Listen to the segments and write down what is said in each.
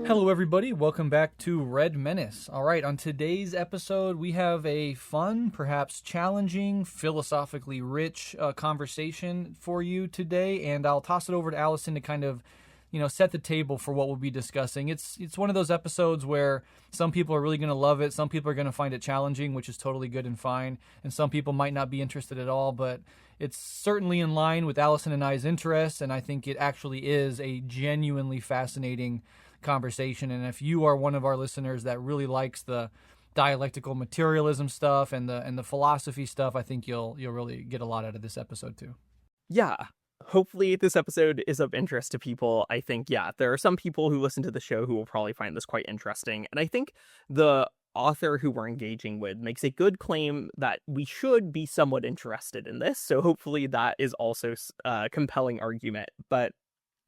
Hello everybody, welcome back to Red Menace. Alright, on today's episode we have a fun, perhaps challenging, philosophically rich conversation for you today, and I'll toss it over to Alyson to kind of, set the table for what we'll be discussing. It's one of those episodes where some people are really going to love it, some people are going to find it challenging, which is totally good and fine, and some people might not be interested at all, but it's certainly in line with Alyson and I's interests, and I think it actually is a genuinely fascinating conversation. And if you are one of our listeners that really likes the dialectical materialism stuff and the philosophy stuff, I think you'll really get a lot out of this episode too. Yeah. Hopefully this episode is of interest to people. I think, there are some people who listen to the show who will probably find this quite interesting. And I think the author who we're engaging with makes a good claim that we should be somewhat interested in this. So hopefully that is also a compelling argument. But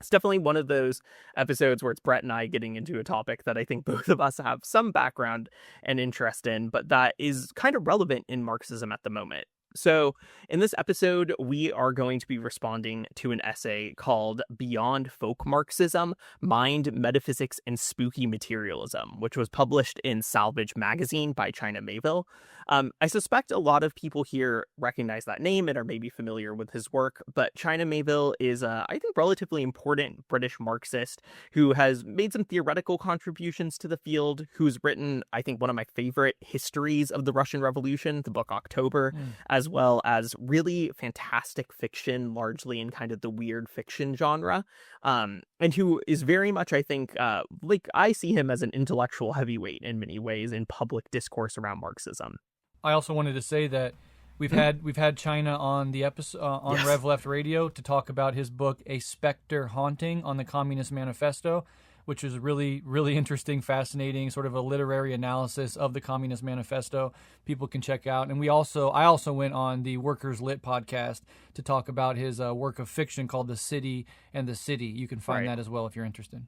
it's definitely one of those episodes where it's Breht and I getting into a topic that I think both of us have some background and interest in, but that is kind of relevant in Marxism at the moment. So in this episode, we are going to be responding to an essay called Beyond Folk Marxism, Mind, Metaphysics, and Spooky Materialism, which was published in Salvage magazine by China Miéville. I suspect a lot of people here recognize that name and are maybe familiar with his work, but China Miéville is I think, relatively important British Marxist who has made some theoretical contributions to the field, who's written, I think, one of my favorite histories of the Russian Revolution, the book October, as well as really fantastic fiction, largely in kind of the weird fiction genre, and who is very much, I think, like I see him as an intellectual heavyweight in many ways in public discourse around Marxism. I also wanted to say that we've had China on the episode on Yes. Rev Left Radio to talk about his book A Spectre Haunting on the Communist Manifesto, which is really, really interesting, fascinating, sort of a literary analysis of the Communist Manifesto. People can check out. And I also went on the Workers Lit podcast to talk about his work of fiction called The City and the City. You can find that as well if you're interested.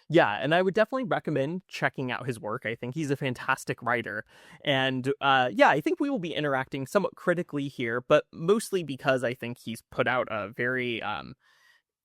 Yeah, and I would definitely recommend checking out his work. I think he's a fantastic writer. And I think we will be interacting somewhat critically here, but mostly because I think he's put out a very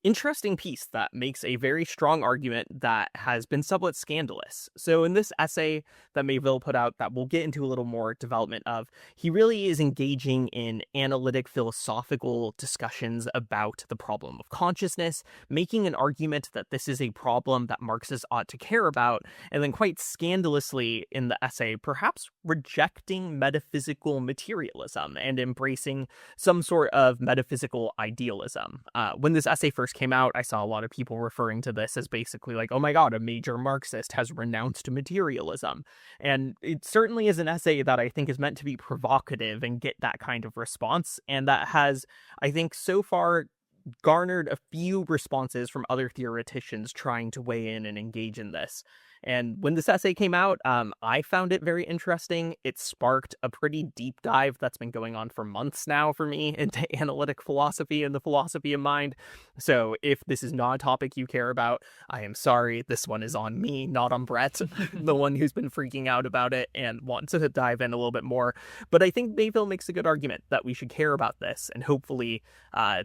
interesting piece that makes a very strong argument that has been somewhat scandalous. So in this essay that Miéville put out that we'll get into a little more development of, he really is engaging in analytic philosophical discussions about the problem of consciousness, making an argument that this is a problem that Marxists ought to care about, and then quite scandalously in the essay, perhaps rejecting metaphysical materialism and embracing some sort of metaphysical idealism. When this essay first came out, I saw a lot of people referring to this as basically like, oh my god, a major Marxist has renounced materialism. And it certainly is an essay that I think is meant to be provocative and get that kind of response, and that has, I think, so far garnered a few responses from other theoreticians trying to weigh in and engage in this. And when this essay came out, I found it very interesting. It sparked a pretty deep dive that's been going on for months now for me into analytic philosophy and the philosophy of mind. So if this is not a topic you care about, I am sorry. This one is on me, not on Breht, the one who's been freaking out about it and wants to dive in a little bit more. But I think Miéville makes a good argument that we should care about this, and hopefully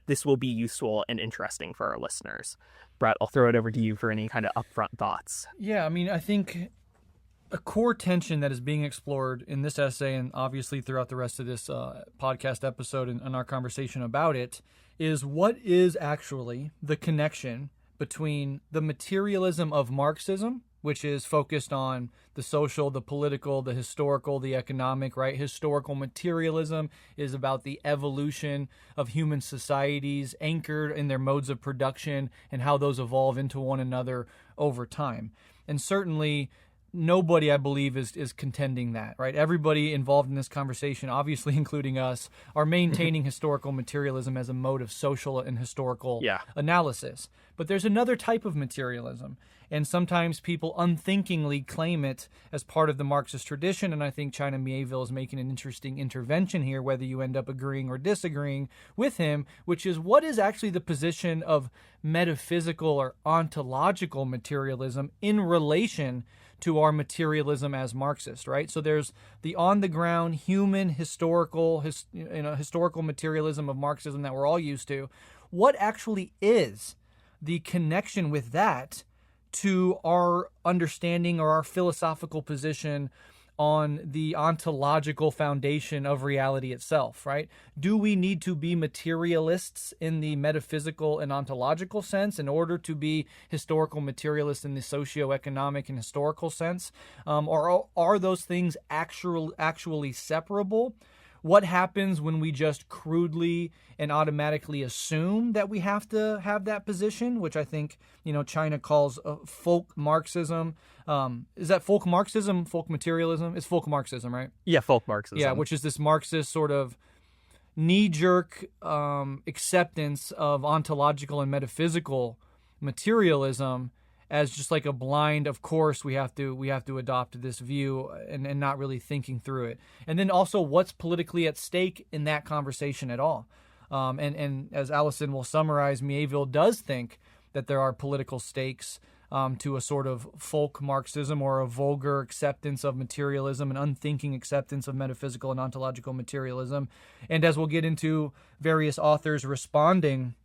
this will be useful and interesting for our listeners. Breht, I'll throw it over to you for any kind of upfront thoughts. Yeah, I mean, I think a core tension that is being explored in this essay and obviously throughout the rest of this podcast episode and our conversation about it is what is actually the connection between the materialism of Marxism, which is focused on the social, the political, the historical, the economic, right? Historical materialism is about the evolution of human societies anchored in their modes of production and how those evolve into one another over time. And certainly nobody, I believe, is contending that, right? Everybody involved in this conversation, obviously including us, are maintaining historical materialism as a mode of social and historical analysis. But there's another type of materialism, and sometimes people unthinkingly claim it as part of the Marxist tradition, and I think China Miéville is making an interesting intervention here, whether you end up agreeing or disagreeing with him, which is what is actually the position of metaphysical or ontological materialism in relation to our materialism as Marxist, right? So there's the on-the-ground human historical materialism of Marxism that we're all used to. What actually is the connection with that to our understanding or our philosophical position on the ontological foundation of reality itself, right? Do we need to be materialists in the metaphysical and ontological sense in order to be historical materialists in the socioeconomic and historical sense? Or are those things actually separable? What happens when we just crudely and automatically assume that we have to have that position, which I think, China calls folk Marxism. Is that folk Marxism, folk materialism? It's folk Marxism, right? Yeah, folk Marxism. Yeah, which is this Marxist sort of knee-jerk acceptance of ontological and metaphysical materialism as just like a blind, of course we have to adopt this view and not really thinking through it. And then also what's politically at stake in that conversation at all. And as Alyson will summarize, Miéville does think that there are political stakes to a sort of folk Marxism or a vulgar acceptance of materialism, an unthinking acceptance of metaphysical and ontological materialism. And as we'll get into various authors responding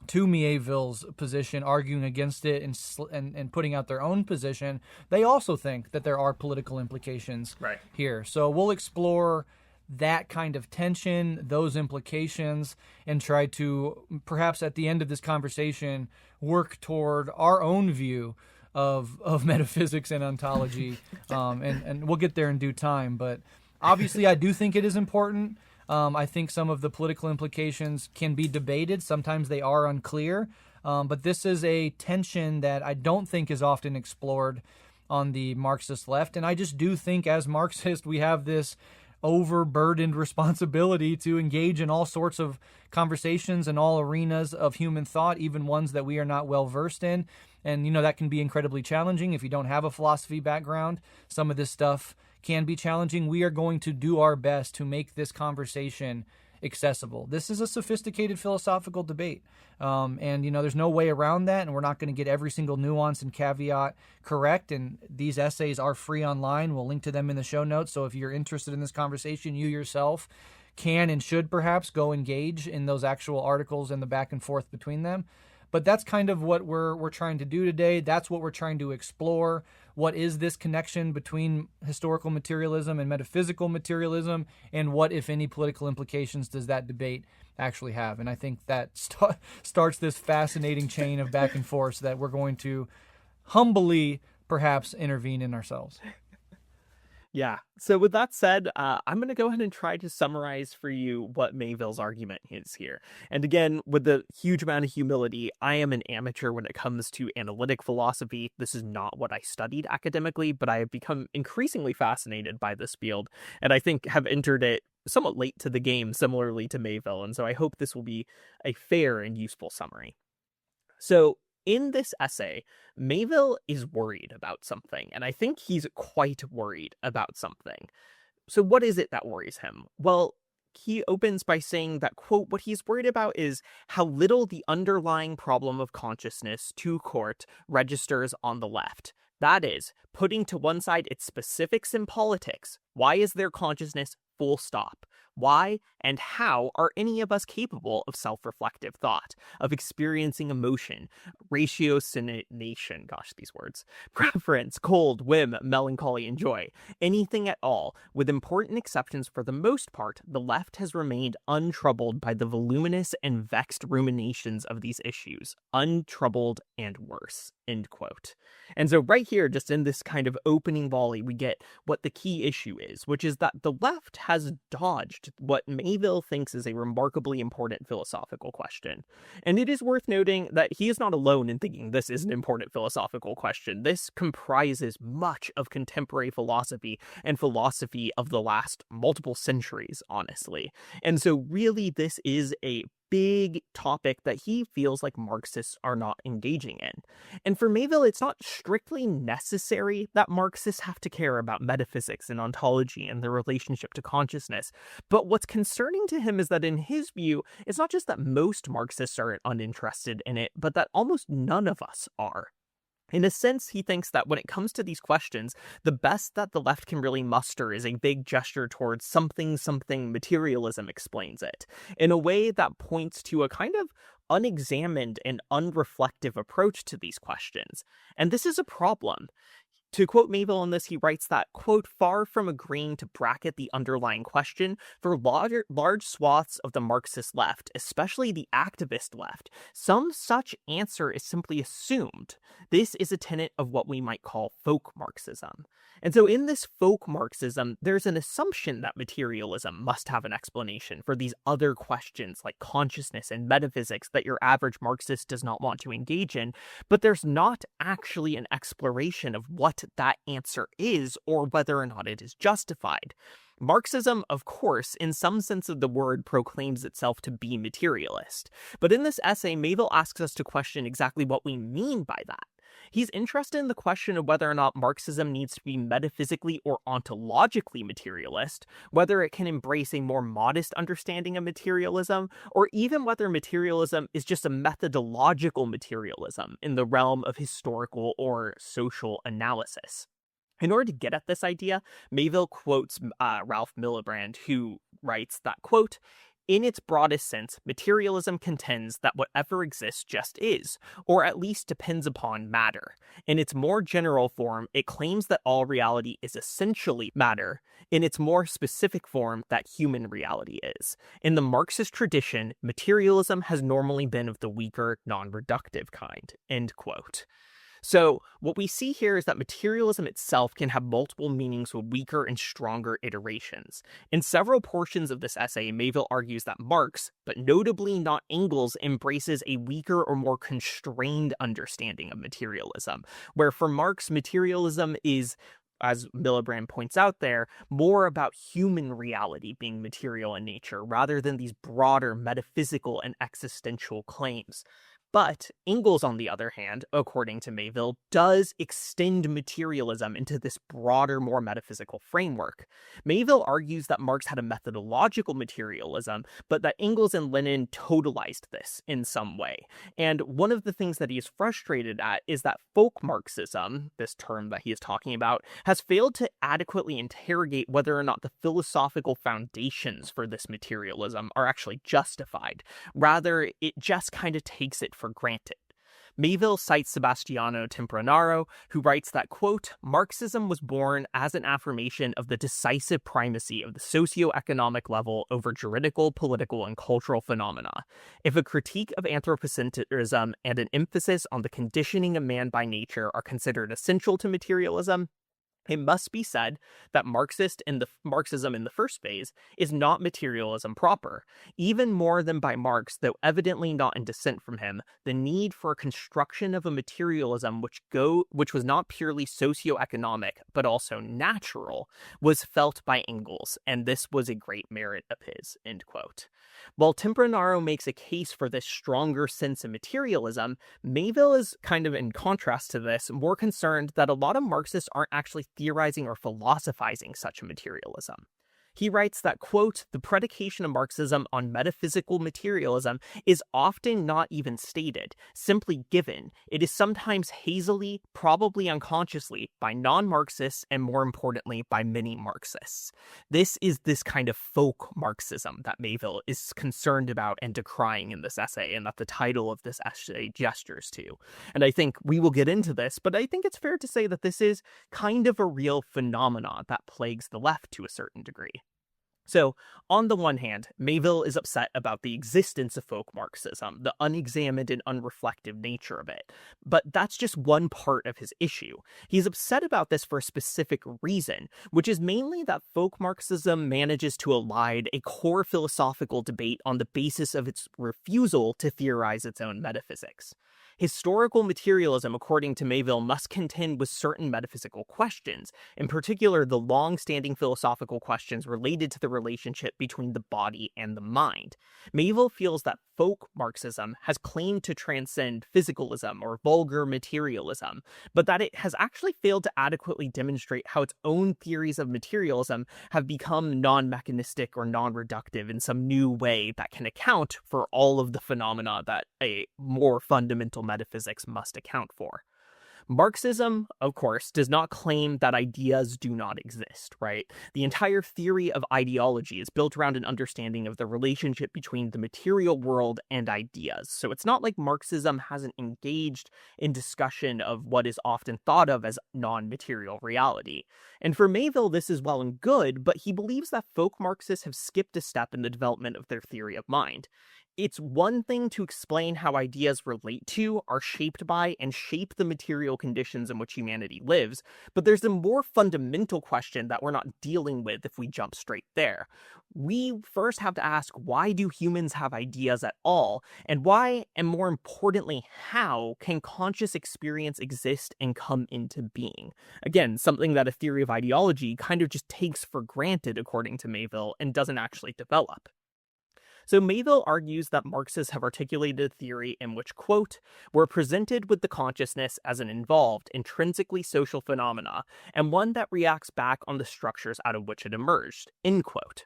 to Miéville's position, arguing against it and putting out their own position, they also think that there are political implications here. So we'll explore that kind of tension, those implications, and try to perhaps at the end of this conversation work toward our own view of metaphysics and ontology. And we'll get there in due time. But obviously I do think it is important. I think some of the political implications can be debated. Sometimes they are unclear. But this is a tension that I don't think is often explored on the Marxist left. And I just do think as Marxists, we have this overburdened responsibility to engage in all sorts of conversations in all arenas of human thought, even ones that we are not well versed in. And, that can be incredibly challenging if you don't have a philosophy background. Some of this stuff can be challenging. We are going to do our best to make this conversation accessible. This is a sophisticated philosophical debate. And there's no way around that. And we're not going to get every single nuance and caveat correct. And these essays are free online. We'll link to them in the show notes. So if you're interested in this conversation, you yourself can and should perhaps go engage in those actual articles and the back and forth between them. But that's kind of what we're trying to do today. That's what we're trying to explore. What is this connection between historical materialism and metaphysical materialism? And what, if any, political implications does that debate actually have? And I think that starts this fascinating chain of back and forth that we're going to humbly perhaps intervene in ourselves. Yeah. So with that said, I'm going to go ahead and try to summarize for you what Miéville's argument is here. And again, with the huge amount of humility, I am an amateur when it comes to analytic philosophy. This is not what I studied academically, but I have become increasingly fascinated by this field, and I think have entered it somewhat late to the game, similarly to Miéville. And so I hope this will be a fair and useful summary. So in this essay, Miéville is worried about something, and I think he's quite worried about something. So what is it that worries him? Well, he opens by saying that, quote, what he's worried about is how little the underlying problem of consciousness to court registers on the left. That is, putting to one side its specifics in politics. Why is there consciousness? Full stop. Why and how are any of us capable of self-reflective thought, of experiencing emotion, ratiocination, gosh, these words, preference, cold, whim, melancholy, and joy, anything at all? With important exceptions for the most part, the left has remained untroubled by the voluminous and vexed ruminations of these issues, untroubled and worse, end quote. And so right here, just in this kind of opening volley, we get what the key issue is, which is that the left has dodged what Miéville thinks is a remarkably important philosophical question. And it is worth noting that he is not alone in thinking this is an important philosophical question. This comprises much of contemporary philosophy and philosophy of the last multiple centuries, honestly. And so really this is a big topic that he feels like Marxists are not engaging in. And for Miéville, it's not strictly necessary that Marxists have to care about metaphysics and ontology and their relationship to consciousness. But what's concerning to him is that in his view, it's not just that most Marxists are uninterested in it, but that almost none of us are. In a sense, he thinks that when it comes to these questions, the best that the left can really muster is a big gesture towards something materialism explains it, in a way that points to a kind of unexamined and unreflective approach to these questions. And this is a problem. To quote Miéville on this, he writes that, quote, far from agreeing to bracket the underlying question, for large swaths of the Marxist left, especially the activist left, some such answer is simply assumed. This is a tenet of what we might call folk Marxism. And so in this folk Marxism, there's an assumption that materialism must have an explanation for these other questions like consciousness and metaphysics that your average Marxist does not want to engage in, but there's not actually an exploration of what that answer is or whether or not it is justified. Marxism, of course, in some sense of the word, proclaims itself to be materialist. But in this essay, Miéville asks us to question exactly what we mean by that. He's interested in the question of whether or not Marxism needs to be metaphysically or ontologically materialist, whether it can embrace a more modest understanding of materialism, or even whether materialism is just a methodological materialism in the realm of historical or social analysis. In order to get at this idea, Miéville quotes Ralph Miliband, who writes that, quote, in its broadest sense, materialism contends that whatever exists just is, or at least depends upon matter. In its more general form, it claims that all reality is essentially matter. In its more specific form, that human reality is. In the Marxist tradition, materialism has normally been of the weaker, non-reductive kind. End quote. So what we see here is that materialism itself can have multiple meanings with weaker and stronger iterations. In several portions of this essay, Miéville argues that Marx, but notably not Engels, embraces a weaker or more constrained understanding of materialism, where for Marx, materialism is, as Miliband points out there, more about human reality being material in nature, rather than these broader metaphysical and existential claims. But Engels, on the other hand, according to Miéville, does extend materialism into this broader, more metaphysical framework. Miéville argues that Marx had a methodological materialism, but that Engels and Lenin totalized this in some way. And one of the things that he is frustrated at is that folk Marxism, this term that he is talking about, has failed to adequately interrogate whether or not the philosophical foundations for this materialism are actually justified. Rather, it just kind of takes it for granted. Miéville cites Sebastiano Tempranaro, who writes that, quote, Marxism was born as an affirmation of the decisive primacy of the socio-economic level over juridical, political, and cultural phenomena. If a critique of anthropocentrism and an emphasis on the conditioning of man by nature are considered essential to materialism, it must be said that Marxism in the first phase is not materialism proper. Even more than by Marx, though evidently not in dissent from him, the need for a construction of a materialism which was not purely socio-economic, but also natural, was felt by Engels, and this was a great merit of his, end quote. While Tempranaro makes a case for this stronger sense of materialism, Miéville is kind of in contrast to this, more concerned that a lot of Marxists aren't actually theorizing or philosophizing such a materialism. He writes that, quote, the predication of Marxism on metaphysical materialism is often not even stated, simply given. It is sometimes hazily, probably unconsciously, by non-Marxists and more importantly, by many Marxists. This is this kind of folk Marxism that Miéville is concerned about and decrying in this essay, and that the title of this essay gestures to. And I think we will get into this, but I think it's fair to say that this is kind of a real phenomenon that plagues the left to a certain degree. So, on the one hand, Miéville is upset about the existence of folk Marxism, the unexamined and unreflective nature of it. But that's just one part of his issue. He's upset about this for a specific reason, which is mainly that folk Marxism manages to elide a core philosophical debate on the basis of its refusal to theorize its own metaphysics. Historical materialism, according to Miéville, must contend with certain metaphysical questions, in particular the long-standing philosophical questions related to the relationship between the body and the mind. Miéville feels that folk Marxism has claimed to transcend physicalism or vulgar materialism, but that it has actually failed to adequately demonstrate how its own theories of materialism have become non-mechanistic or non-reductive in some new way that can account for all of the phenomena that a more fundamental metaphysics must account for. Marxism, of course, does not claim that ideas do not exist, right? The entire theory of ideology is built around an understanding of the relationship between the material world and ideas. So it's not like Marxism hasn't engaged in discussion of what is often thought of as non-material reality. And for Miéville, this is well and good, but he believes that folk Marxists have skipped a step in the development of their theory of mind. It's one thing to explain how ideas relate to, are shaped by, and shape the material conditions in which humanity lives, but there's a more fundamental question that we're not dealing with if we jump straight there. We first have to ask, why do humans have ideas at all? And why, and more importantly, how can conscious experience exist and come into being? Again, something that a theory of ideology kind of just takes for granted, according to Miéville, and doesn't actually develop. So Miéville argues that Marxists have articulated a theory in which, quote, we're presented with the consciousness as an involved, intrinsically social phenomena, and one that reacts back on the structures out of which it emerged, end quote.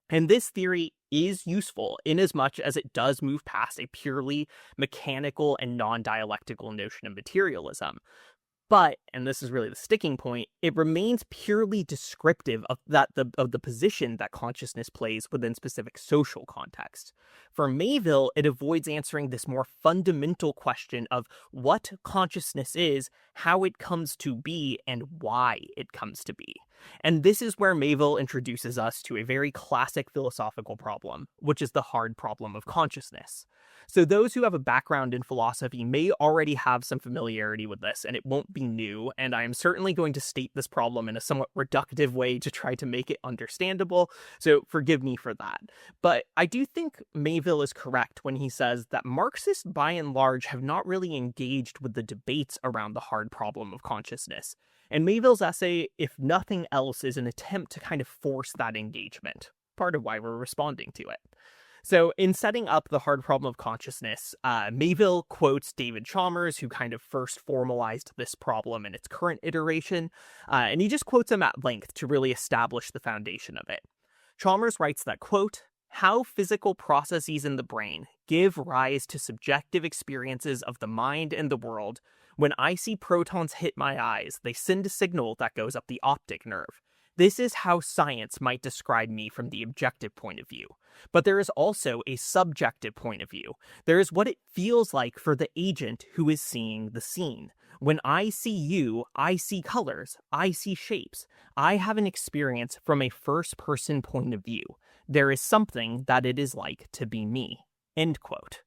And this theory is useful inasmuch as it does move past a purely mechanical and non-dialectical notion of materialism. But, and this is really the sticking point, it remains purely descriptive of the position that consciousness plays within specific social contexts. For Miéville, it avoids answering this more fundamental question of what consciousness is, how it comes to be, and why it comes to be. And this is where Miéville introduces us to a very classic philosophical problem, which is the hard problem of consciousness. So those who have a background in philosophy may already have some familiarity with this, and it won't be new, and I am certainly going to state this problem in a somewhat reductive way to try to make it understandable, so forgive me for that. But I do think Miéville is correct when he says that Marxists, by and large, have not really engaged with the debates around the hard problem of consciousness. And Miéville's essay, if nothing else, is an attempt to kind of force that engagement, part of why we're responding to it. So in setting up the hard problem of consciousness, Miéville quotes David Chalmers, who kind of first formalized this problem in its current iteration, and he just quotes him at length to really establish the foundation of it. Chalmers writes that, quote, how physical processes in the brain give rise to subjective experiences of the mind and the world. When I see protons hit my eyes, they send a signal that goes up the optic nerve. This is how science might describe me from the objective point of view. But there is also a subjective point of view. There is what it feels like for the agent who is seeing the scene. When I see you, I see colors, I see shapes. I have an experience from a first-person point of view. There is something that it is like to be me. End quote.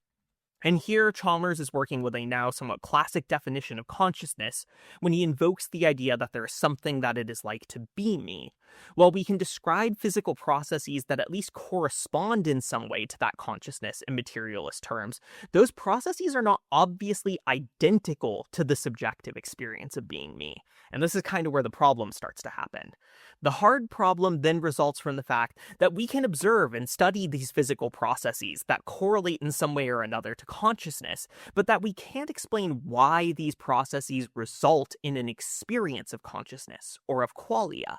And here Chalmers is working with a now somewhat classic definition of consciousness when he invokes the idea that there is something that it is like to be me. While we can describe physical processes that at least correspond in some way to that consciousness in materialist terms, those processes are not obviously identical to the subjective experience of being me. And this is kind of where the problem starts to happen. The hard problem then results from the fact that we can observe and study these physical processes that correlate in some way or another to consciousness, but that we can't explain why these processes result in an experience of consciousness or of qualia.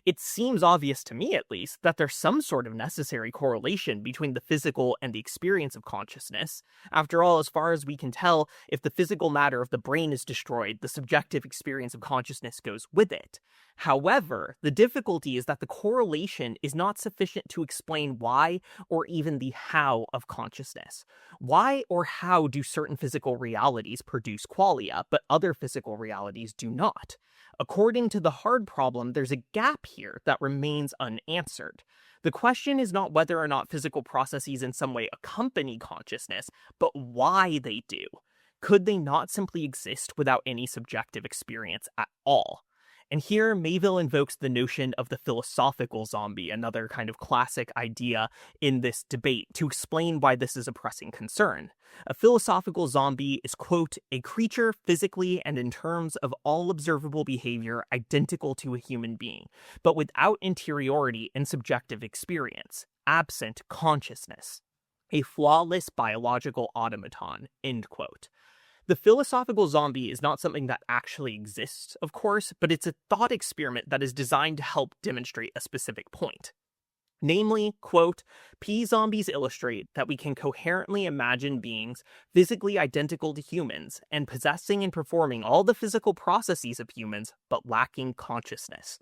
It seems obvious to me, at least, that there's some sort of necessary correlation between the physical and the experience of consciousness. After all, as far as we can tell, if the physical matter of the brain is destroyed, the subjective experience of consciousness goes with it. However, the difficulty is that the correlation is not sufficient to explain why or even the how of consciousness. Why or how do certain physical realities produce qualia, but other physical realities do not? According to the hard problem, there's a gap here that remains unanswered. The question is not whether or not physical processes in some way accompany consciousness, but why they do. Could they not simply exist without any subjective experience at all? And here, Miéville invokes the notion of the philosophical zombie, another kind of classic idea in this debate, to explain why this is a pressing concern. A philosophical zombie is, quote, a creature physically and in terms of all observable behavior identical to a human being, but without interiority and subjective experience, absent consciousness. A flawless biological automaton, end quote. The philosophical zombie is not something that actually exists, of course, but it's a thought experiment that is designed to help demonstrate a specific point. Namely, quote, P-zombies illustrate that we can coherently imagine beings physically identical to humans and possessing and performing all the physical processes of humans, but lacking consciousness,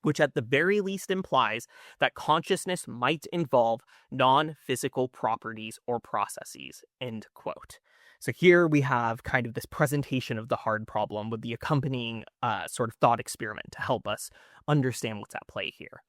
which at the very least implies that consciousness might involve non-physical properties or processes, end quote. So here we have kind of this presentation of the hard problem with the accompanying sort of thought experiment to help us understand what's at play here.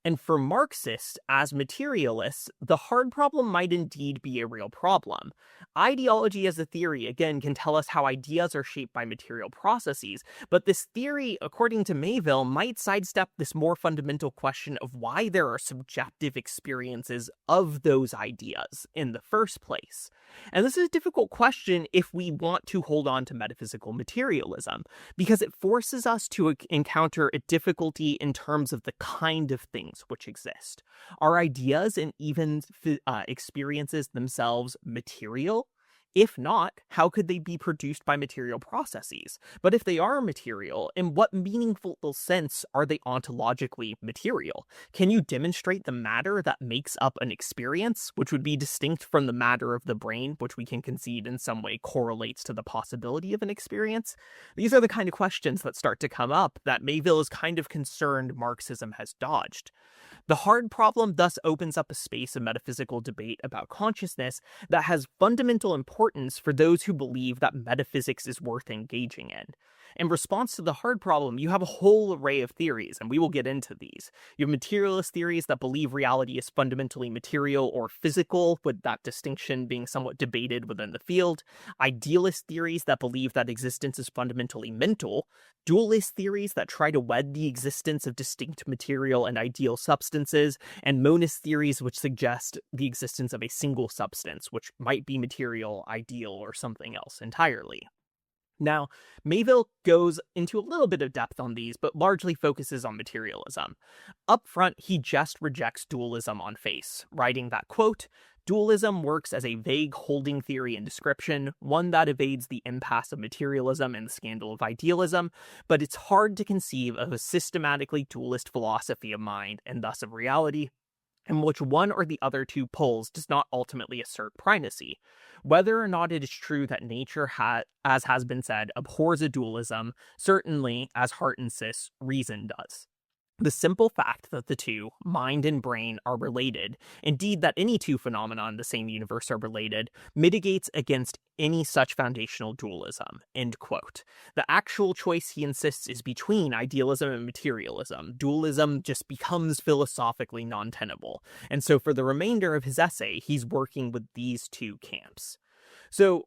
And for Marxists, as materialists, the hard problem might indeed be a real problem. Ideology as a theory, again, can tell us how ideas are shaped by material processes, but this theory, according to Miéville, might sidestep this more fundamental question of why there are subjective experiences of those ideas in the first place. And this is a difficult question if we want to hold on to metaphysical materialism, because it forces us to encounter a difficulty in terms of the kind of things which exist. Are ideas and even experiences themselves material? If not, how could they be produced by material processes? But if they are material, in what meaningful sense are they ontologically material? Can you demonstrate the matter that makes up an experience, which would be distinct from the matter of the brain, which we can concede in some way correlates to the possibility of an experience? These are the kind of questions that start to come up that Miéville is kind of concerned Marxism has dodged. The hard problem thus opens up a space of metaphysical debate about consciousness that has fundamental importance for those who believe that metaphysics is worth engaging in. In response to the hard problem, you have a whole array of theories, and we will get into these. You have materialist theories that believe reality is fundamentally material or physical, with that distinction being somewhat debated within the field. Idealist theories that believe that existence is fundamentally mental. Dualist theories that try to wed the existence of distinct material and ideal substances. And monist theories which suggest the existence of a single substance, which might be material, ideal, or something else entirely. Now, Miéville goes into a little bit of depth on these, but largely focuses on materialism. Up front, he just rejects dualism on face, writing that, quote, dualism works as a vague holding theory and description, one that evades the impasse of materialism and the scandal of idealism, but it's hard to conceive of a systematically dualist philosophy of mind, and thus of reality, in which one or the other two poles does not ultimately assert primacy. Whether or not it is true that nature, as has been said, abhors a dualism, certainly, as Hart insists, reason does. The simple fact that the two, mind and brain, are related, indeed that any two phenomena in the same universe are related, mitigates against any such foundational dualism, end quote. The actual choice, he insists, is between idealism and materialism. Dualism just becomes philosophically non-tenable. And so for the remainder of his essay, he's working with these two camps. So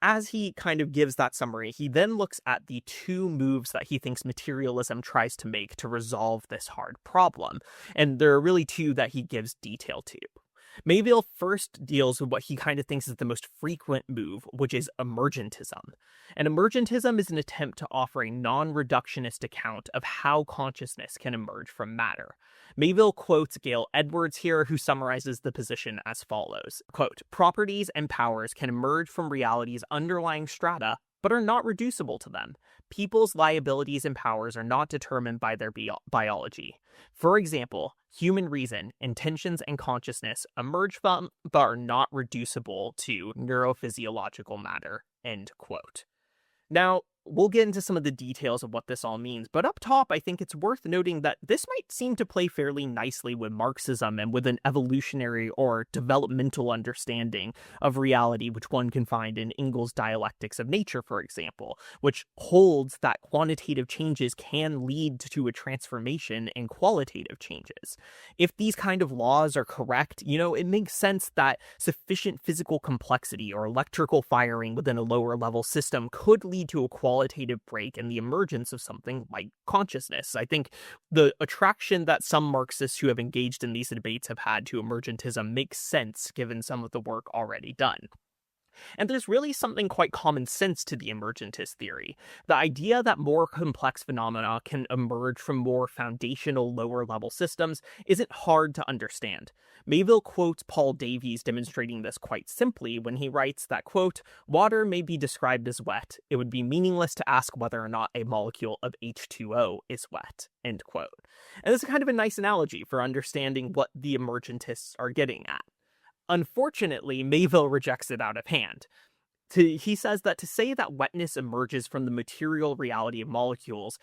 as he kind of gives that summary, he then looks at the two moves that he thinks materialism tries to make to resolve this hard problem. And there are really two that he gives detail to. Miéville first deals with what he kind of thinks is the most frequent move, which is emergentism. And emergentism is an attempt to offer a non-reductionist account of how consciousness can emerge from matter. Miéville quotes Gail Edwards here, who summarizes the position as follows, quote, properties and powers can emerge from reality's underlying strata, but are not reducible to them. People's liabilities and powers are not determined by their biology. For example, human reason, intentions, and consciousness emerge from, but are not reducible to neurophysiological matter, end quote. Now, we'll get into some of the details of what this all means, but up top, I think it's worth noting that this might seem to play fairly nicely with Marxism and with an evolutionary or developmental understanding of reality, which one can find in Engels' Dialectics of Nature, for example, which holds that quantitative changes can lead to a transformation in qualitative changes. If these kind of laws are correct, it makes sense that sufficient physical complexity or electrical firing within a lower level system could lead to a qualitative break in the emergence of something like consciousness. I think the attraction that some Marxists who have engaged in these debates have had to emergentism makes sense given some of the work already done. And there's really something quite common sense to the emergentist theory. The idea that more complex phenomena can emerge from more foundational lower level systems isn't hard to understand. Miéville quotes Paul Davies demonstrating this quite simply when he writes that, quote, "Water may be described as wet. It would be meaningless to ask whether or not a molecule of H2O is wet," end quote. And this is kind of a nice analogy for understanding what the emergentists are getting at. Unfortunately, Miéville rejects it out of hand. He says that to say that wetness emerges from the material reality of molecules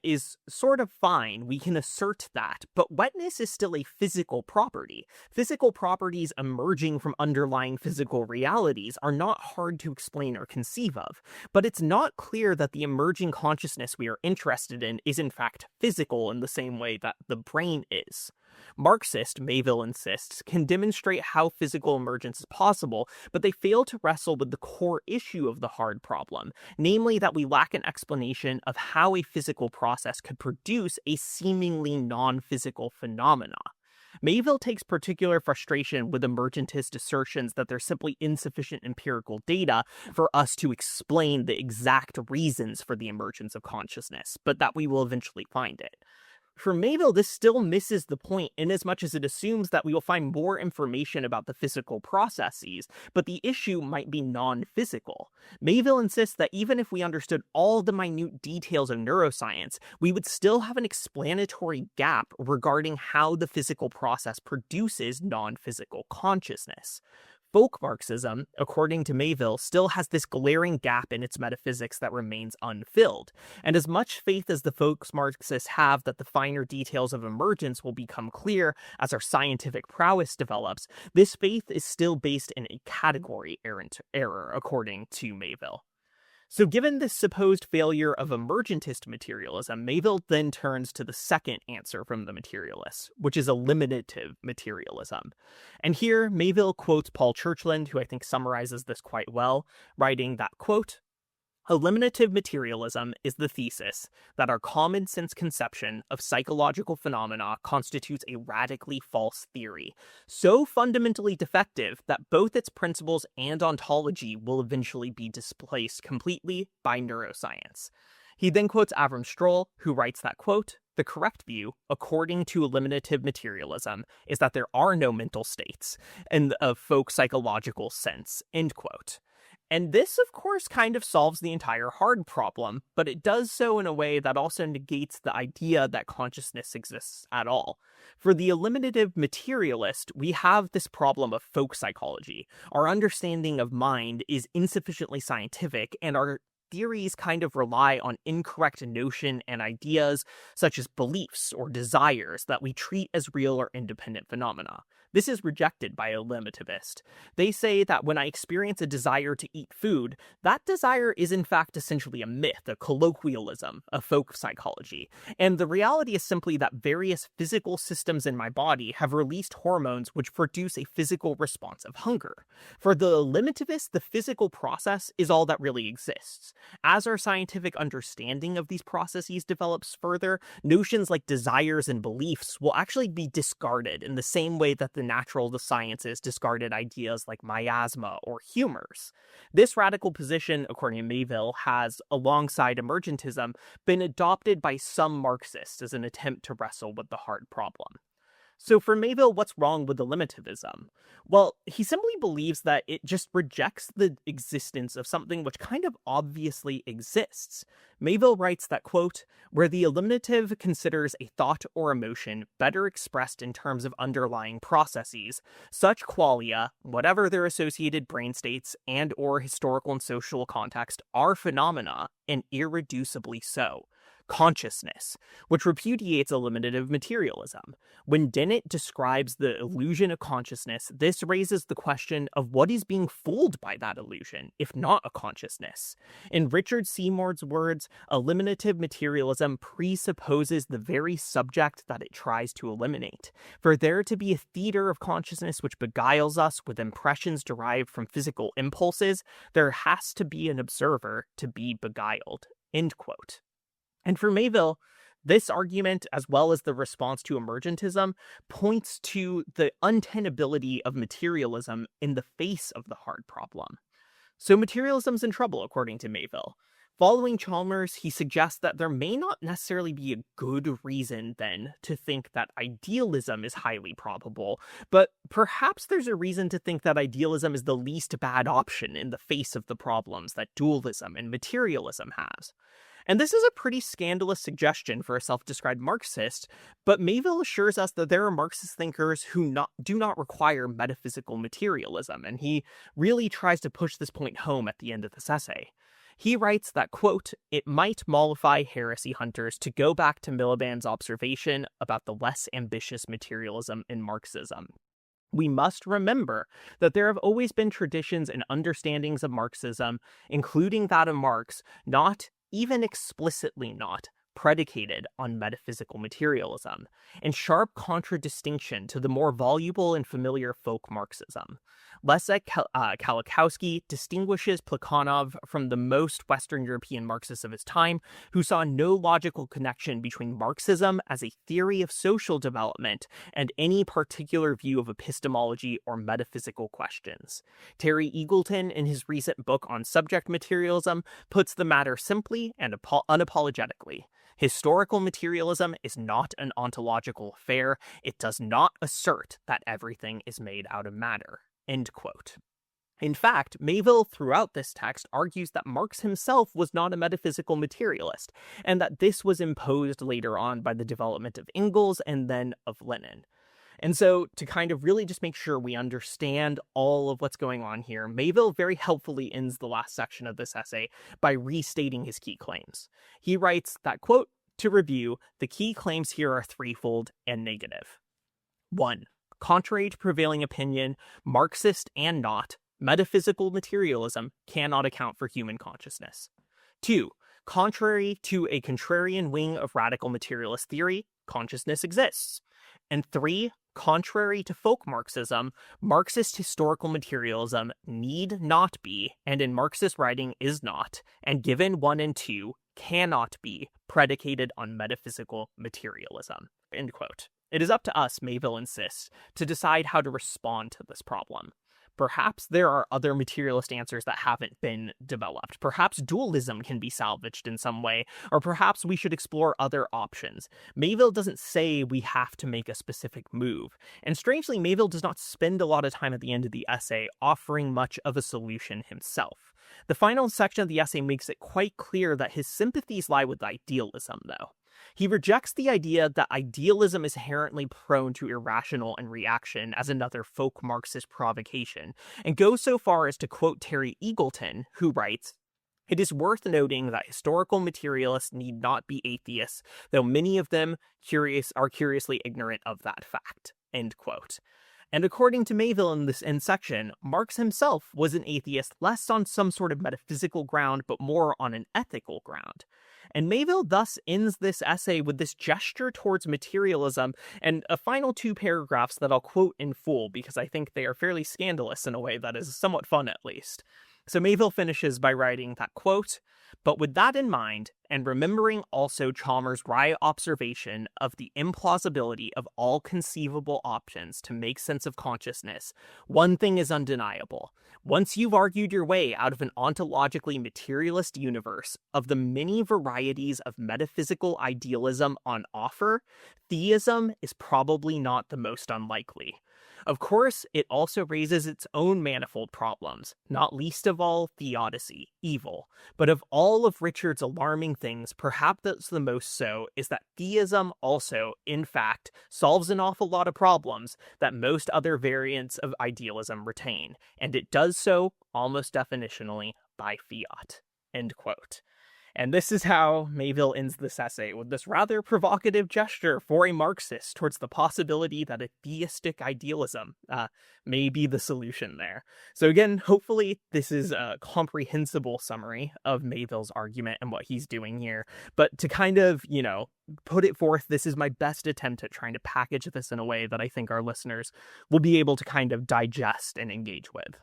is sort of fine. We can assert that, but wetness is still a physical property. Physical properties emerging from underlying physical realities are not hard to explain or conceive of, but it's not clear that the emerging consciousness we are interested in is in fact physical in the same way that the brain is. Marxist, Miéville insists, can demonstrate how physical emergence is possible, but they fail to wrestle with the core issue of the hard problem, namely that we lack an explanation of how a physical process could produce a seemingly non-physical phenomena. Miéville takes particular frustration with emergentist assertions that there's simply insufficient empirical data for us to explain the exact reasons for the emergence of consciousness, but that we will eventually find it. For Miéville, this still misses the point inasmuch as it assumes that we will find more information about the physical processes, but the issue might be non-physical. Miéville insists that even if we understood all the minute details of neuroscience, we would still have an explanatory gap regarding how the physical process produces non-physical consciousness. Folk Marxism, according to Miéville, still has this glaring gap in its metaphysics that remains unfilled, and as much faith as the folk Marxists have that the finer details of emergence will become clear as our scientific prowess develops, this faith is still based in a category error, according to Miéville. So given this supposed failure of emergentist materialism, Miéville then turns to the second answer from the materialists, which is eliminative materialism. And here, Miéville quotes Paul Churchland, who I think summarizes this quite well, writing that, quote, "Eliminative materialism is the thesis that our common sense conception of psychological phenomena constitutes a radically false theory, so fundamentally defective that both its principles and ontology will eventually be displaced completely by neuroscience." He then quotes Avram Stroll, who writes that, quote, "The correct view, according to eliminative materialism, is that there are no mental states in a folk psychological sense," end quote. And this, of course, kind of solves the entire hard problem, but it does so in a way that also negates the idea that consciousness exists at all. For the eliminative materialist, we have this problem of folk psychology. Our understanding of mind is insufficiently scientific, and our theories kind of rely on incorrect notion and ideas such as beliefs or desires that we treat as real or independent phenomena. This is rejected by a eliminativist. They say that when I experience a desire to eat food, that desire is in fact essentially a myth, a colloquialism of folk psychology. And the reality is simply that various physical systems in my body have released hormones which produce a physical response of hunger. For the eliminativist, the physical process is all that really exists. As our scientific understanding of these processes develops further, notions like desires and beliefs will actually be discarded in the same way that the natural sciences discarded ideas like miasma or humors. This radical position, according to Miéville, has, alongside emergentism, been adopted by some Marxists as an attempt to wrestle with the hard problem. So for Miéville, what's wrong with eliminativism? Well, he simply believes that it just rejects the existence of something which kind of obviously exists. Miéville writes that, quote, where the eliminative considers a thought or emotion better expressed in terms of underlying processes, such qualia, whatever their associated brain states and or historical and social context, are phenomena, and irreducibly so. Consciousness, which repudiates eliminative materialism. When Dennett describes the illusion of consciousness, this raises the question of what is being fooled by that illusion, if not a consciousness. In Richard Seymour's words, eliminative materialism presupposes the very subject that it tries to eliminate. For there to be a theater of consciousness which beguiles us with impressions derived from physical impulses, there has to be an observer to be beguiled. End quote. And for Miéville, this argument, as well as the response to emergentism, points to the untenability of materialism in the face of the hard problem. So materialism's in trouble, according to Miéville. Following Chalmers, he suggests that there may not necessarily be a good reason, then, to think that idealism is highly probable, but perhaps there's a reason to think that idealism is the least bad option in the face of the problems that dualism and materialism has. And this is a pretty scandalous suggestion for a self-described Marxist, but Miéville assures us that there are Marxist thinkers who do not require metaphysical materialism, and he really tries to push this point home at the end of this essay. He writes that, quote, it might mollify heresy hunters to go back to Miliband's observation about the less ambitious materialism in Marxism. We must remember that there have always been traditions and understandings of Marxism, including that of Marx, not even explicitly not, predicated on metaphysical materialism, in sharp contradistinction to the more voluble and familiar folk Marxism. Leszek Kolakowski distinguishes Plekhanov from the most Western European Marxists of his time, who saw no logical connection between Marxism as a theory of social development and any particular view of epistemology or metaphysical questions. Terry Eagleton, in his recent book on subject materialism, puts the matter simply and unapologetically. Historical materialism is not an ontological affair. It does not assert that everything is made out of matter. End quote. In fact, Miéville throughout this text argues that Marx himself was not a metaphysical materialist, and that this was imposed later on by the development of Engels and then of Lenin. And so, to kind of really just make sure we understand all of what's going on here, Miéville very helpfully ends the last section of this essay by restating his key claims. He writes that, quote, to review, the key claims here are threefold and negative. 1. Contrary to prevailing opinion, Marxist and not, metaphysical materialism cannot account for human consciousness. 2. Contrary to a contrarian wing of radical materialist theory, consciousness exists. And 3. Contrary to folk Marxism, Marxist historical materialism need not be, and in Marxist writing is not, and given 1 and 2, cannot be predicated on metaphysical materialism. End quote. It is up to us, Miéville insists, to decide how to respond to this problem. Perhaps there are other materialist answers that haven't been developed. Perhaps dualism can be salvaged in some way, or perhaps we should explore other options. Miéville doesn't say we have to make a specific move, and strangely, Miéville does not spend a lot of time at the end of the essay offering much of a solution himself. The final section of the essay makes it quite clear that his sympathies lie with idealism, though. He rejects the idea that idealism is inherently prone to irrational and reaction as another folk Marxist provocation, and goes so far as to quote Terry Eagleton, who writes, it is worth noting that historical materialists need not be atheists, though many of them are curiously ignorant of that fact. End quote. And according to Miéville in this end section, Marx himself was an atheist less on some sort of metaphysical ground, but more on an ethical ground. And Miéville thus ends this essay with this gesture towards materialism and a final 2 paragraphs that I'll quote in full because I think they are fairly scandalous in a way that is somewhat fun at least. So Miéville finishes by writing that, quote, but with that in mind, and remembering also Chalmers' wry observation of the implausibility of all conceivable options to make sense of consciousness, one thing is undeniable. Once you've argued your way out of an ontologically materialist universe of the many varieties of metaphysical idealism on offer, theism is probably not the most unlikely. Of course, it also raises its own manifold problems, not least of all theodicy, evil. But of all of Richard's alarming things, perhaps the most so is that theism also, in fact, solves an awful lot of problems that most other variants of idealism retain, and it does so almost definitionally by fiat. End quote. And this is how Miéville ends this essay, with this rather provocative gesture for a Marxist towards the possibility that a theistic idealism may be the solution there. So again, hopefully this is a comprehensible summary of Miéville's argument and what he's doing here. But to kind of, put it forth, this is my best attempt at trying to package this in a way that I think our listeners will be able to kind of digest and engage with.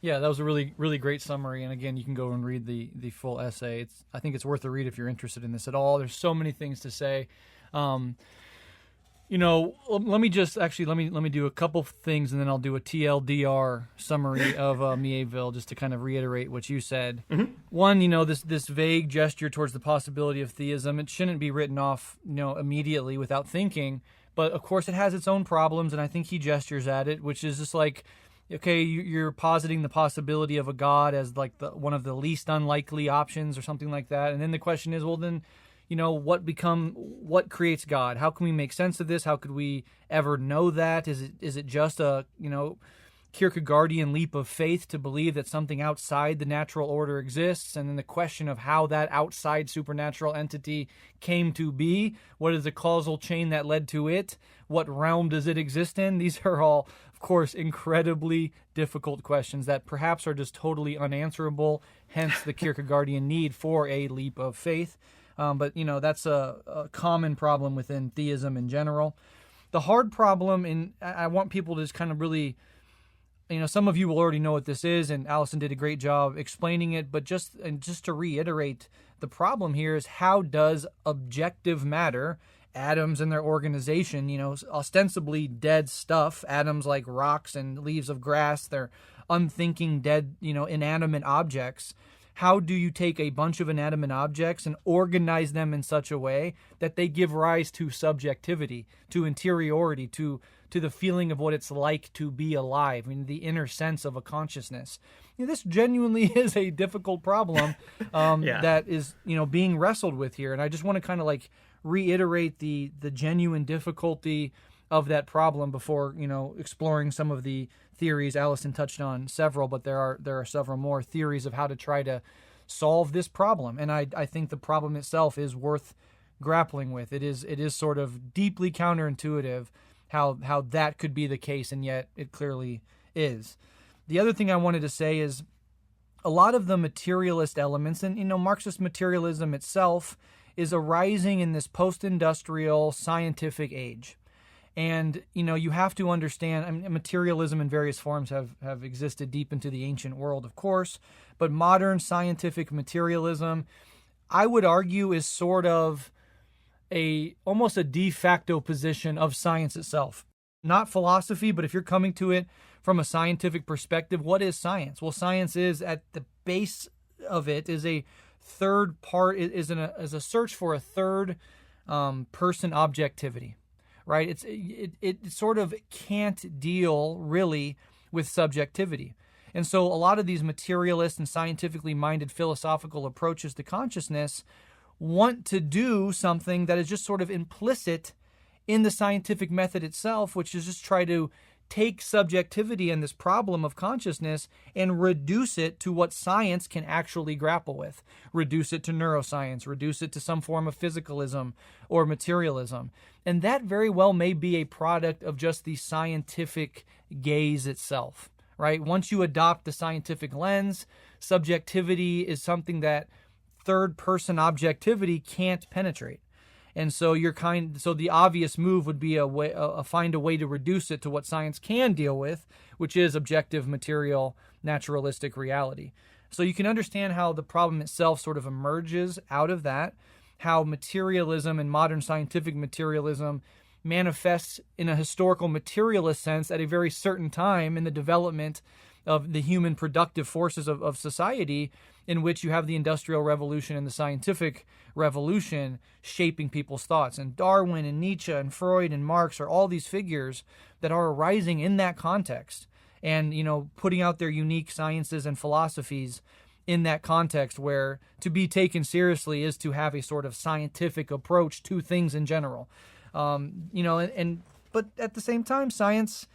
Yeah, that was a really, really great summary. And again, you can go and read the full essay. I think it's worth a read if you're interested in this at all. There's so many things to say. Let me do a couple things, and then I'll do a TLDR summary of Miéville, just to kind of reiterate what you said. Mm-hmm. One, this vague gesture towards the possibility of theism, it shouldn't be written off, immediately without thinking. But of course, it has its own problems, and I think he gestures at it, which is just like, okay, you're positing the possibility of a God as like one of the least unlikely options or something like that. And then the question is, well, then, what creates God? How can we make sense of this? How could we ever know that? Is it just a, Kierkegaardian leap of faith to believe that something outside the natural order exists? And then the question of how that outside supernatural entity came to be. What is the causal chain that led to it? What realm does it exist in? These are all, of course, incredibly difficult questions that perhaps are just totally unanswerable, hence the Kierkegaardian need for a leap of faith. But that's a common problem within theism in general. The hard problem, and I want people to just kind of really, some of you will already know what this is, and Alyson did a great job explaining it, but just to reiterate, the problem here is, how does objective matter, atoms and their organization, ostensibly dead stuff, atoms like rocks and leaves of grass, they're unthinking, dead, inanimate objects. How do you take a bunch of inanimate objects and organize them in such a way that they give rise to subjectivity, to interiority, to the feeling of what it's like to be alive, the inner sense of a consciousness? This genuinely is a difficult problem that is, being wrestled with here. And I just want to kind of reiterate the genuine difficulty of that problem before, exploring some of the theories. Alyson touched on several, but there are several more theories of how to try to solve this problem. And I think the problem itself is worth grappling with. It is sort of deeply counterintuitive how that could be the case, and yet it clearly is. The other thing I wanted to say is a lot of the materialist elements, and Marxist materialism itself is arising in this post-industrial scientific age. And, you have to understand, materialism in various forms have existed deep into the ancient world, of course, but modern scientific materialism, I would argue, is sort of almost a de facto position of science itself. Not philosophy, but if you're coming to it from a scientific perspective, what is science? Well, science is, at the base of it, is a third part, is a search for a third person objectivity. Right? It sort of can't deal really with subjectivity. And so a lot of these materialist and scientifically minded philosophical approaches to consciousness want to do something that is just sort of implicit in the scientific method itself, which is just try to take subjectivity and this problem of consciousness and reduce it to what science can actually grapple with. Reduce it to neuroscience, reduce it to some form of physicalism or materialism. And that very well may be a product of just the scientific gaze itself, right? Once you adopt the scientific lens, subjectivity is something that third-person objectivity can't penetrate. And so so the obvious move would be find a way to reduce it to what science can deal with, which is objective, material, naturalistic reality. So you can understand how the problem itself sort of emerges out of that, how materialism and modern scientific materialism manifests in a historical materialist sense at a very certain time in the development of the human productive forces of society, in which you have the Industrial Revolution and the Scientific Revolution shaping people's thoughts. And Darwin and Nietzsche and Freud and Marx are all these figures that are arising in that context and, putting out their unique sciences and philosophies in that context, where to be taken seriously is to have a sort of scientific approach to things in general. But at the same time, science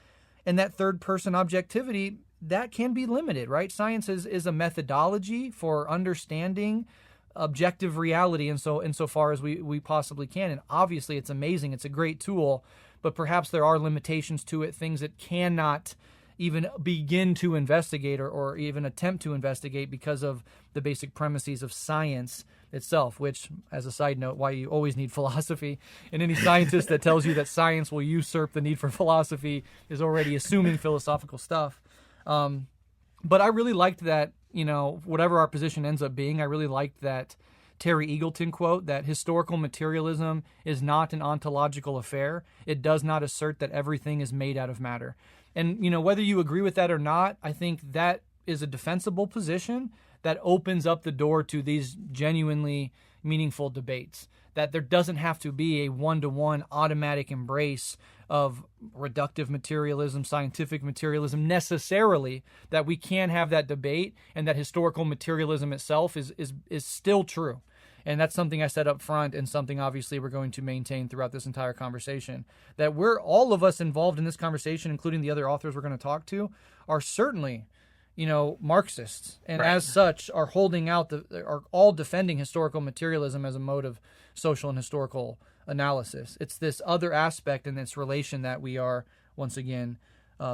and that third person objectivity, that can be limited, right? Science is a methodology for understanding objective reality insofar as we possibly can. And obviously it's amazing. It's a great tool, but perhaps there are limitations to it, things that cannot even begin to investigate or even attempt to investigate because of the basic premises of science itself, which, as a side note, why you always need philosophy. And any scientist that tells you that science will usurp the need for philosophy is already assuming philosophical stuff. But I really liked that, whatever our position ends up being, I really liked that Terry Eagleton quote that historical materialism is not an ontological affair. It does not assert that everything is made out of matter. And, whether you agree with that or not, I think that is a defensible position that opens up the door to these genuinely meaningful debates, that there doesn't have to be a one-to-one automatic embrace of reductive materialism, scientific materialism necessarily, that we can have that debate and that historical materialism itself is still true. And that's something I said up front, and something obviously we're going to maintain throughout this entire conversation, that we're all of us involved in this conversation, including the other authors we're going to talk to, are certainly, Marxists, and right. As such are holding out, are all defending historical materialism as a mode of social and historical analysis. It's this other aspect in this relation that we are, once again,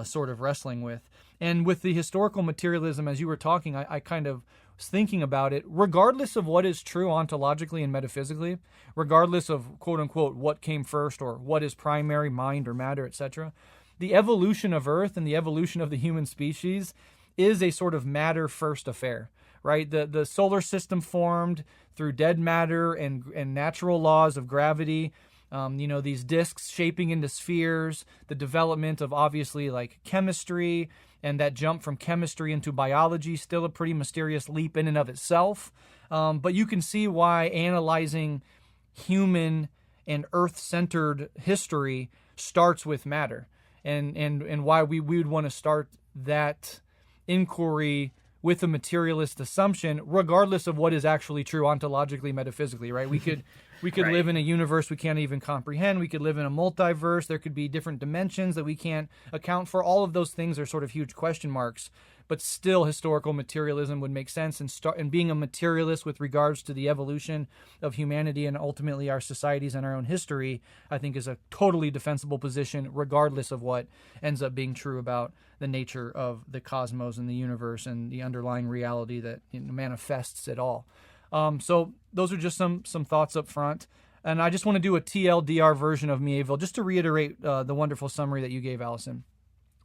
sort of wrestling with. And with the historical materialism, as you were talking, I kind of was thinking about it, regardless of what is true ontologically and metaphysically, regardless of, quote unquote, what came first or what is primary, mind or matter, etc., the evolution of Earth and the evolution of the human species is a sort of matter-first affair, right? The solar system formed through dead matter and natural laws of gravity, these disks shaping into spheres, the development of obviously like chemistry, and that jump from chemistry into biology, still a pretty mysterious leap in and of itself. But you can see why analyzing human and Earth-centered history starts with matter, and why we would want to start that inquiry with a materialist assumption, regardless of what is actually true ontologically, metaphysically, right? We could right. live in a universe we can't even comprehend. We could live in a multiverse. There could be different dimensions that we can't account for. All of those things are sort of huge question marks, but still historical materialism would make sense. And being a materialist with regards to the evolution of humanity and ultimately our societies and our own history, I think is a totally defensible position, regardless of what ends up being true about the nature of the cosmos and the universe and the underlying reality that manifests it all. So those are just some thoughts up front. And I just want to do a TLDR version of Miéville, just to reiterate the wonderful summary that you gave, Alyson.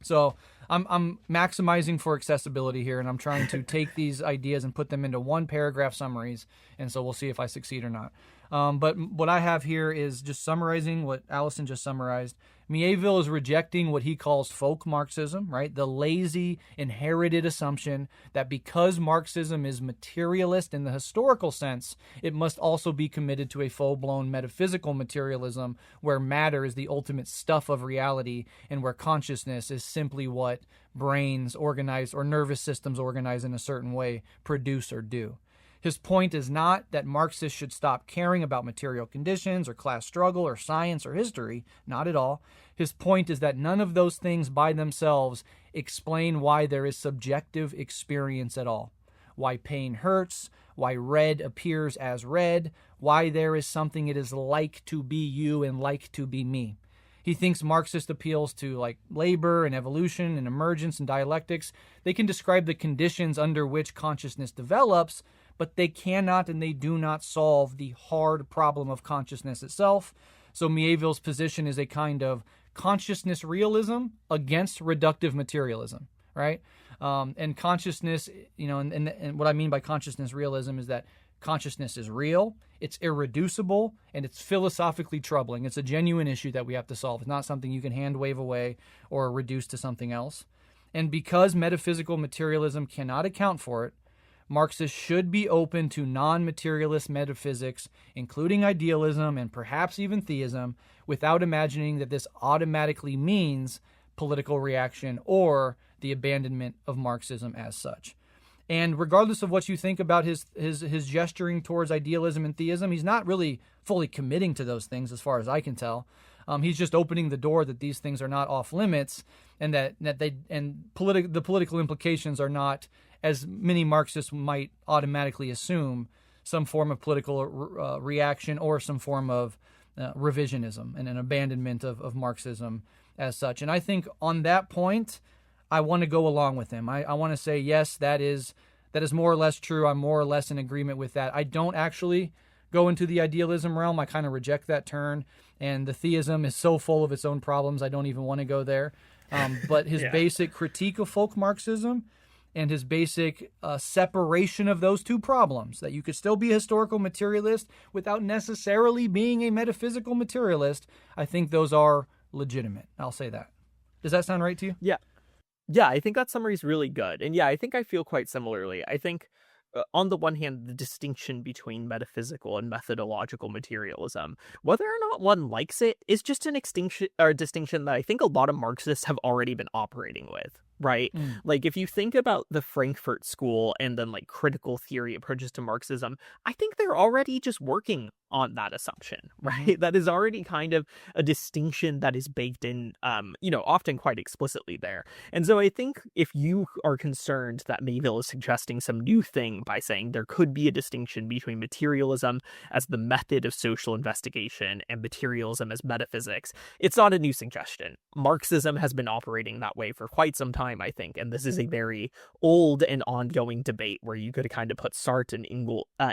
So I'm maximizing for accessibility here, and I'm trying to take these ideas and put them into one paragraph summaries, and so we'll see if I succeed or not. But what I have here is just summarizing what Alyson just summarized. Miéville is rejecting what he calls folk Marxism, right? The lazy, inherited assumption that because Marxism is materialist in the historical sense, it must also be committed to a full-blown metaphysical materialism where matter is the ultimate stuff of reality and where consciousness is simply what brains organized or nervous systems organized in a certain way produce or do. His point is not that Marxists should stop caring about material conditions or class struggle or science or history. Not at all. His point is that none of those things by themselves explain why there is subjective experience at all. Why pain hurts, why red appears as red, why there is something it is like to be you and like to be me. He thinks Marxist appeals to like labor and evolution and emergence and dialectics. They can describe the conditions under which consciousness develops, but they cannot and they do not solve the hard problem of consciousness itself. So Miéville's position is a kind of consciousness realism against reductive materialism, right? And consciousness, and what I mean by consciousness realism is that consciousness is real, it's irreducible, and it's philosophically troubling. It's a genuine issue that we have to solve. It's not something you can hand wave away or reduce to something else. And because metaphysical materialism cannot account for it, Marxists should be open to non-materialist metaphysics, including idealism and perhaps even theism, without imagining that this automatically means political reaction or the abandonment of Marxism as such. And regardless of what you think about his gesturing towards idealism and theism, he's not really fully committing to those things as far as I can tell. He's just opening the door that these things are not off limits, and the political implications are not, as many Marxists might automatically assume, some form of political reaction or some form of revisionism and an abandonment of Marxism as such. And I think on that point, I want to go along with him. I want to say, yes, that is more or less true. I'm more or less in agreement with that. I don't actually go into the idealism realm. I kind of reject that turn. And the theism is so full of its own problems, I don't even want to go there. But his basic critique of folk Marxism and his basic separation of those two problems, that you could still be a historical materialist without necessarily being a metaphysical materialist, I think those are legitimate. I'll say that. Does that sound right to you? Yeah. Yeah, I think that summary is really good. And yeah, I think I feel quite similarly. I think on the one hand, the distinction between metaphysical and methodological materialism, whether or not one likes it, is just an distinction that I think a lot of Marxists have already been operating with, right? Like, if you think about the Frankfurt School and then like critical theory approaches to Marxism, I think they're already just working on that assumption, right? That is already kind of a distinction that is baked in, often quite explicitly there. And so I think if you are concerned that Miéville is suggesting some new thing by saying there could be a distinction between materialism as the method of social investigation and materialism as metaphysics, it's not a new suggestion. Marxism has been operating that way for quite some time, I think, and this is a very old and ongoing debate where you could kind of put Sartre and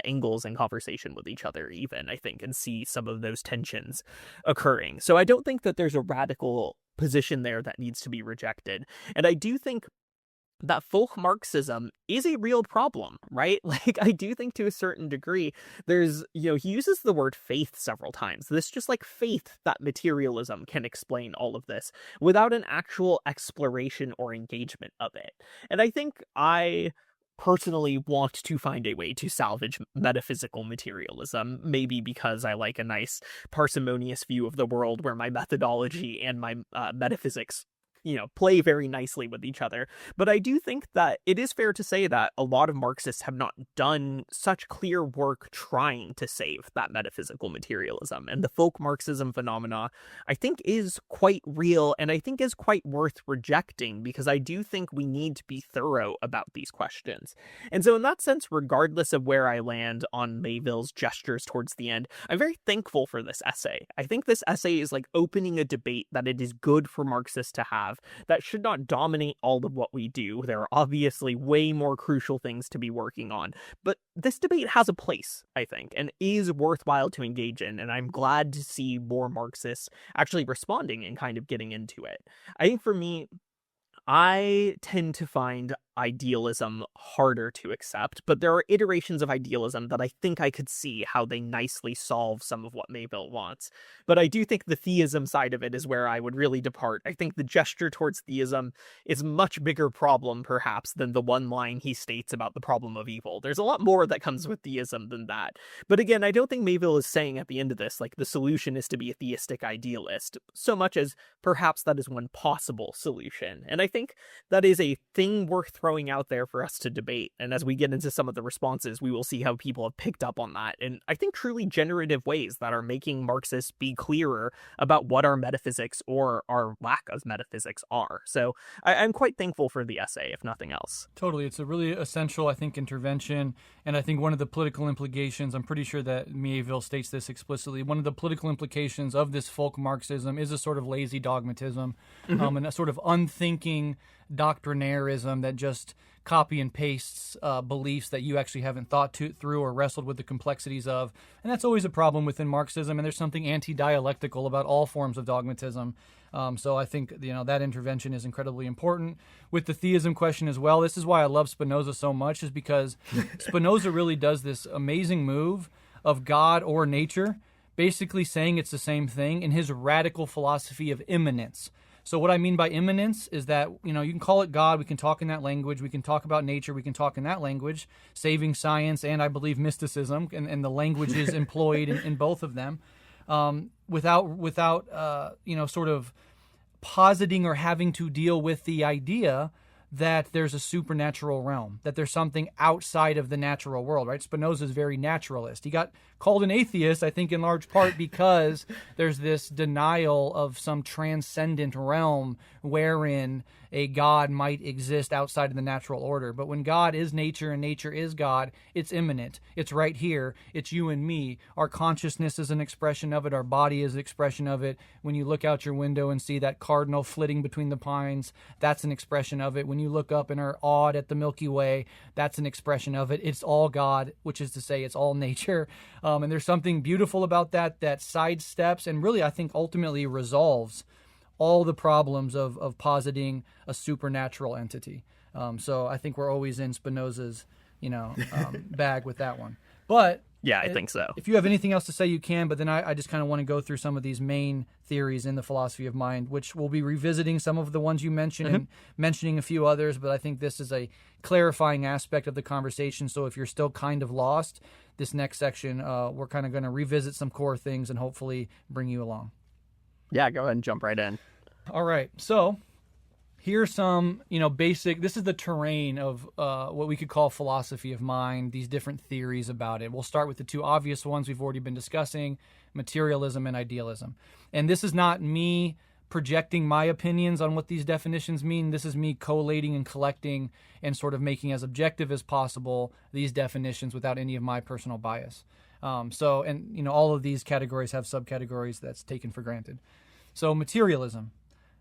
Engels in conversation with each other even, I think, and see some of those tensions occurring. So I don't think that there's a radical position there that needs to be rejected. And I do think that folk Marxism is a real problem, right? Like, I do think to a certain degree, there's, he uses the word faith several times. This just like faith that materialism can explain all of this without an actual exploration or engagement of it. And I think I personally want to find a way to salvage metaphysical materialism, maybe because I like a nice parsimonious view of the world where my methodology and my metaphysics play very nicely with each other. But I do think that it is fair to say that a lot of Marxists have not done such clear work trying to save that metaphysical materialism. And the folk Marxism phenomena, I think, is quite real and I think is quite worth rejecting, because I do think we need to be thorough about these questions. And so in that sense, regardless of where I land on Miéville's gestures towards the end, I'm very thankful for this essay. I think this essay is like opening a debate that it is good for Marxists to have, that should not dominate all of what we do. There are obviously way more crucial things to be working on, but this debate has a place, I think, and is worthwhile to engage in, and I'm glad to see more Marxists actually responding and kind of getting into it. I think for me, I tend to find idealism harder to accept, but there are iterations of idealism that I think I could see how they nicely solve some of what Miéville wants. But I do think the theism side of it is where I would really depart. I think the gesture towards theism is a much bigger problem, perhaps, than the one line he states about the problem of evil. There's a lot more that comes with theism than that. But again, I don't think Miéville is saying at the end of this, like, the solution is to be a theistic idealist, so much as perhaps that is one possible solution. And I think that is a thing worth throwing out there for us to debate. And as we get into some of the responses, we will see how people have picked up on that in, I think, truly generative ways that are making Marxists be clearer about what our metaphysics or our lack of metaphysics are. So I'm quite thankful for the essay, if nothing else. Totally. It's a really essential, I think, intervention. And I think one of the political implications, I'm pretty sure that Miéville states this explicitly, one of the political implications of this folk Marxism is a sort of lazy dogmatism, and a sort of unthinking doctrinarism that just copy and pastes beliefs that you actually haven't thought through or wrestled with the complexities of. And that's always a problem within Marxism, and there's something anti-dialectical about all forms of dogmatism. So I think that intervention is incredibly important. With the theism question as well, this is why I love Spinoza so much, is because Spinoza really does this amazing move of God or nature, basically saying it's the same thing in his radical philosophy of immanence. So what I mean by immanence is that, you can call it God, we can talk in that language, we can talk about nature, we can talk in that language, saving science, and I believe mysticism, and the languages employed in both of them, without sort of positing or having to deal with the idea that there's a supernatural realm, that there's something outside of the natural world, right? Spinoza is very naturalist. He got called an atheist, I think, in large part because there's this denial of some transcendent realm wherein a God might exist outside of the natural order. But when God is nature and nature is God, it's immanent. It's right here. It's you and me. Our consciousness is an expression of it. Our body is an expression of it. When you look out your window and see that cardinal flitting between the pines, that's an expression of it. When you look up and are awed at the Milky Way, that's an expression of it. It's all God, which is to say it's all nature. And there's something beautiful about that sidesteps and really, I think, ultimately resolves all the problems of positing a supernatural entity. So I think we're always in Spinoza's, bag with that one. But yeah, I think so. If you have anything else to say, you can. But then I just kind of want to go through some of these main theories in the philosophy of mind, which we'll be revisiting some of the ones you mentioned and mentioning a few others. But I think this is a clarifying aspect of the conversation. So if you're still kind of lost, this next section, we're kind of going to revisit some core things and hopefully bring you along. Yeah, go ahead and jump right in. All right. So here's some, basic, this is the terrain of what we could call philosophy of mind, these different theories about it. We'll start with the two obvious ones we've already been discussing, materialism and idealism. And this is not me projecting my opinions on what these definitions mean. This is me collating and collecting and sort of making as objective as possible these definitions without any of my personal bias. All of these categories have subcategories that's taken for granted. So materialism.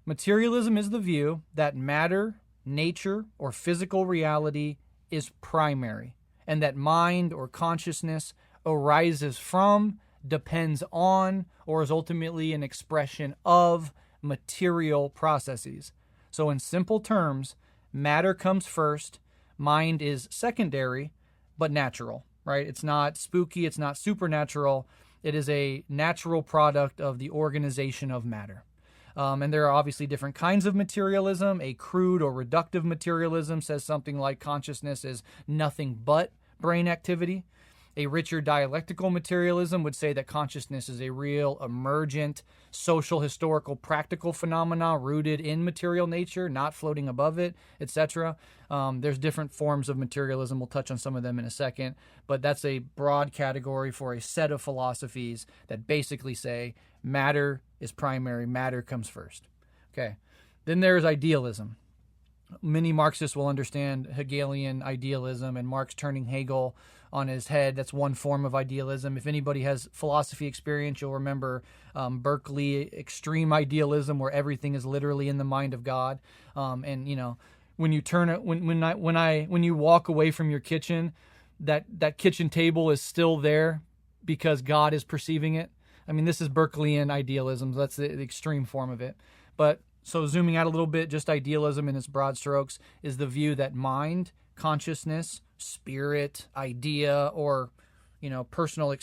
Materialism is the view that matter, nature, or physical reality is primary, and that mind or consciousness arises from, depends on, or is ultimately an expression of material processes. So in simple terms, matter comes first, mind is secondary, but natural, right? It's not spooky, it's not supernatural. It is a natural product of the organization of matter. And there are obviously different kinds of materialism. A crude or reductive materialism says something like consciousness is nothing but brain activity. A richer dialectical materialism would say that consciousness is a real, emergent, social, historical, practical phenomena rooted in material nature, not floating above it, etc. There's different forms of materialism. We'll touch on some of them in a second. But that's a broad category for a set of philosophies that basically say matter is primary, matter comes first. Okay. Then there's idealism. Many Marxists will understand Hegelian idealism and Marx turning Hegel on his head. That's one form of idealism. If anybody has philosophy experience, you'll remember Berkeley extreme idealism, where everything is literally in the mind of God. When you turn it, when you walk away from your kitchen, that kitchen table is still there because God is perceiving it. I mean, this is Berkeleyan idealism. That's the extreme form of it. But so zooming out a little bit, just idealism in its broad strokes is the view that mind, consciousness, spirit, idea, or personal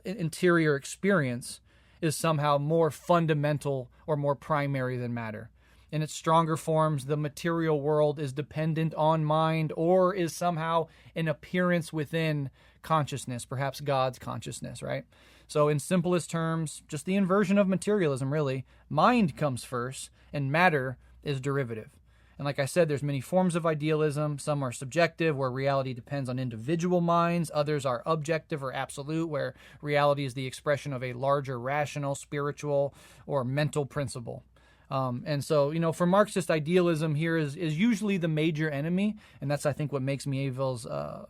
interior experience is somehow more fundamental or more primary than matter. In its stronger forms, the material world is dependent on mind or is somehow an appearance within consciousness, perhaps God's consciousness, right? So in simplest terms, just the inversion of materialism, really. Mind comes first, and matter is derivative. And like I said, there's many forms of idealism. Some are subjective, where reality depends on individual minds. Others are objective or absolute, where reality is the expression of a larger rational, spiritual, or mental principle. For Marxist, idealism here is usually the major enemy, and that's, I think, what makes Miéville's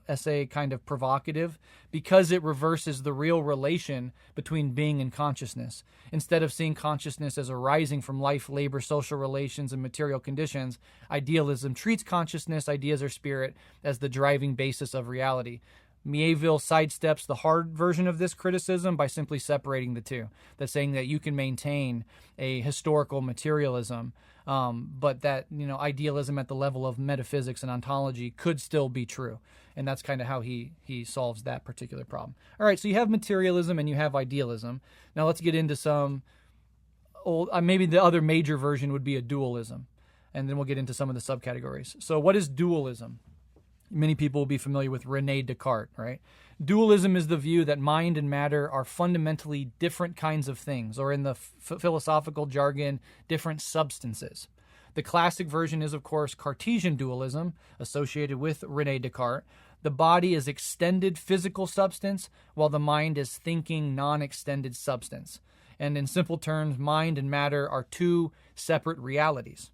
essay kind of provocative, because it reverses the real relation between being and consciousness. Instead of seeing consciousness as arising from life, labor, social relations, and material conditions, idealism treats consciousness, ideas, or spirit as the driving basis of reality. Miéville sidesteps the hard version of this criticism by simply separating the two. That's saying that you can maintain a historical materialism, but that idealism at the level of metaphysics and ontology could still be true. And that's kind of how he solves that particular problem. All right, so you have materialism and you have idealism. Now let's get into some maybe the other major version would be a dualism. And then we'll get into some of the subcategories. So what is dualism? Many people will be familiar with René Descartes, right? Dualism is the view that mind and matter are fundamentally different kinds of things, or in the philosophical jargon, different substances. The classic version is, of course, Cartesian dualism, associated with René Descartes. The body is extended physical substance, while the mind is thinking non-extended substance. And in simple terms, mind and matter are two separate realities.